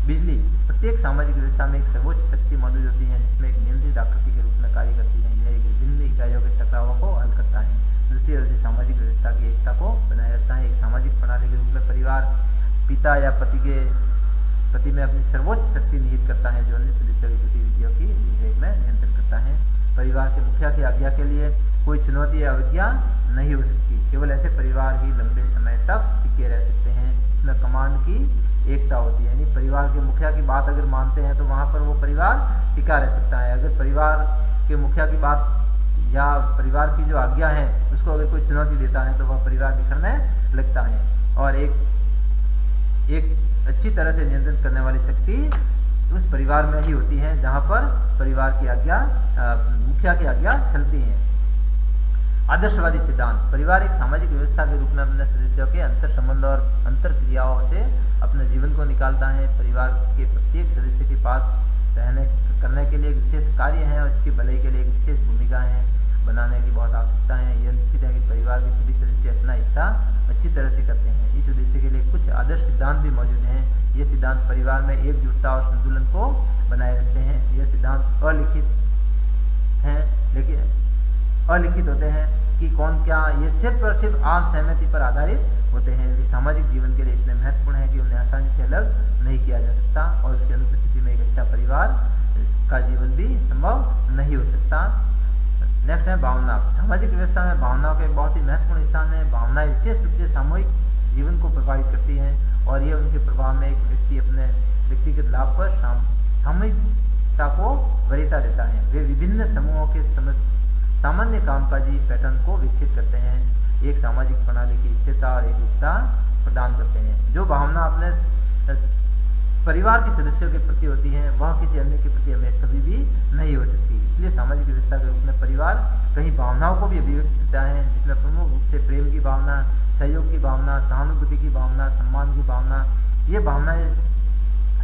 बिजली प्रत्येक सामाजिक व्यवस्था में एक सर्वोच्च शक्ति मौजूद होती है, जिसमें एक नियंत्रित आकृति के रूप में कार्य करती है। यह एक विभिन्न इकाइयों के टकरावों को हल करता है, दूसरी ओर से सामाजिक व्यवस्था की एकता को बनाए रखता है। एक सामाजिक प्रणाली के रूप में परिवार पिता या पति में अपनी सर्वोच्च शक्ति निहित करता है, जो अन्य सदस्यों की गतिविधियों की देखरेख में नियंत्रण करता है। परिवार के मुखिया की आज्ञा के लिए कोई चुनौती या अवज्ञा नहीं हो सकती। केवल ऐसे परिवार ही लंबे समय तक टिके रह सकते हैं जिसमें कमांड की एकता होती है। यानी परिवार के मुखिया की बात अगर मानते हैं तो वहाँ पर वो परिवार टिका रह सकता है। अगर परिवार के मुखिया की बात या परिवार की जो आज्ञा है उसको अगर कोई चुनौती देता है तो वह परिवार बिखरने लगता है। और एक अच्छी तरह से नियंत्रण करने वाली शक्ति उस परिवार में ही होती है जहाँ पर परिवार की आज्ञा, मुखिया की आज्ञा चलती है। आदर्शवादी सिद्धांत परिवार एक सामाजिक व्यवस्था के रूप में अपने सदस्यों के अंतर संबंध और अंतर क्रियाओं से अपने जीवन को निकालता है। परिवार के प्रत्येक सदस्य के पास करने के लिए एक विशेष कार्य है और इसकी भलाई के लिए एक विशेष भूमिका है बनाने की बहुत आवश्यकता है। यह निश्चित है कि परिवार के सभी सदस्य अपना हिस्सा अच्छी तरह से करते हैं। इस उद्देश्य के लिए कुछ आदर्श सिद्धांत भी मौजूद हैं। ये सिद्धांत परिवार में एकजुटता और संतुलन को बनाए रखते हैं। यह सिद्धांत अलिखित होते हैं कि कौन क्या, ये सिर्फ और सिर्फ आम सहमति पर आधारित होते हैं। वे सामाजिक जीवन के लिए इतने महत्वपूर्ण है कि उन्हें आसानी से अलग नहीं किया जा सकता और उसकी अनुपस्थिति में एक अच्छा परिवार का जीवन भी संभव नहीं हो सकता। नेक्स्ट है भावना। सामाजिक व्यवस्था में भावनाओं का एक बहुत ही महत्वपूर्ण स्थान है। भावनाएं विशेष रूप से सामूहिक जीवन को प्रभावित करती हैं और ये उनके प्रभाव में एक व्यक्ति अपने व्यक्तिगत लाभ पर सामूहिकता को वरीयता देता है। वे विभिन्न समूहों के सामान्य कामकाजी पैटर्न को विकसित करते हैं, एक सामाजिक प्रणाली की स्थिरता और एकरूपता प्रदान करते हैं। जो भावना अपने परिवार के सदस्यों के प्रति होती है वह किसी अन्य के प्रति हमें कभी भी नहीं हो सकती। इसलिए सामाजिक व्यवस्था के रूप में परिवार कई भावनाओं को भी अभिव्यक्त करता है, जिसमें प्रमुख रूप से प्रेम की भावना, सहयोग की भावना, सहानुभूति की भावना, सम्मान की भावना, ये भावनाएं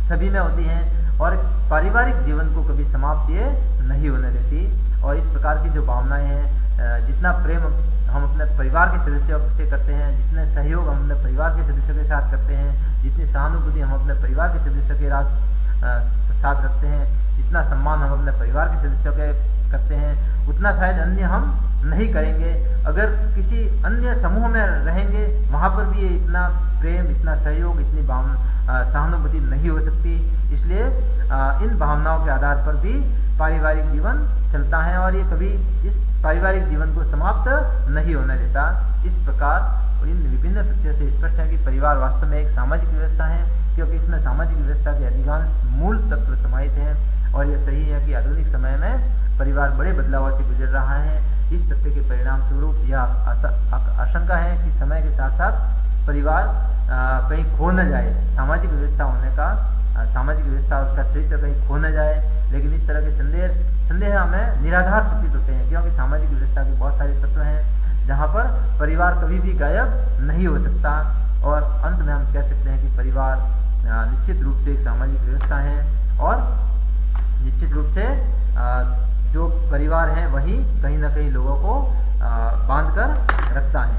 सभी में होती हैं और पारिवारिक जीवन को कभी समाप्त ये नहीं होने देती। और इस प्रकार की जो भावनाएं हैं, जितना प्रेम हम अपने परिवार के सदस्यों से करते हैं, जितने सहयोग हम अपने परिवार के सदस्यों के साथ करते हैं, जितनी सहानुभूति हम अपने परिवार के सदस्यों के साथ रखते हैं, जितना सम्मान हम अपने परिवार के सदस्यों के करते हैं, उतना शायद अन्य हम नहीं करेंगे। अगर किसी अन्य समूह में रहेंगे वहाँ पर भी ये इतना प्रेम, इतना सहयोग, इतनी सहानुभूति नहीं हो सकती। इसलिए इन भावनाओं के आधार पर भी पारिवारिक जीवन चलता है और ये कभी इस पारिवारिक जीवन को समाप्त नहीं होने देता। इस प्रकार इन विभिन्न तथ्यों से स्पष्ट है कि परिवार वास्तव में एक सामाजिक व्यवस्था है, क्योंकि इसमें सामाजिक व्यवस्था के अधिकांश मूल तत्व समाहित हैं। और यह सही है कि आधुनिक समय में परिवार बड़े बदलावों से गुजर रहा है। इस तथ्य के परिणाम स्वरूप यह आशंका है कि समय के साथ साथ परिवार कहीं खो न जाए, सामाजिक व्यवस्था और उसका चरित्र कहीं खो न जाए। लेकिन इस तरह के संदेह हमें निराधार प्रतीत होते हैं, क्योंकि सामाजिक व्यवस्था के बहुत सारे तत्व हैं जहाँ पर परिवार कभी भी गायब नहीं हो सकता। और अंत में हम कह सकते हैं कि परिवार निश्चित रूप से एक सामाजिक व्यवस्था है और निश्चित रूप से जो परिवार है वही कहीं ना कहीं लोगों को बांध कर रखता है।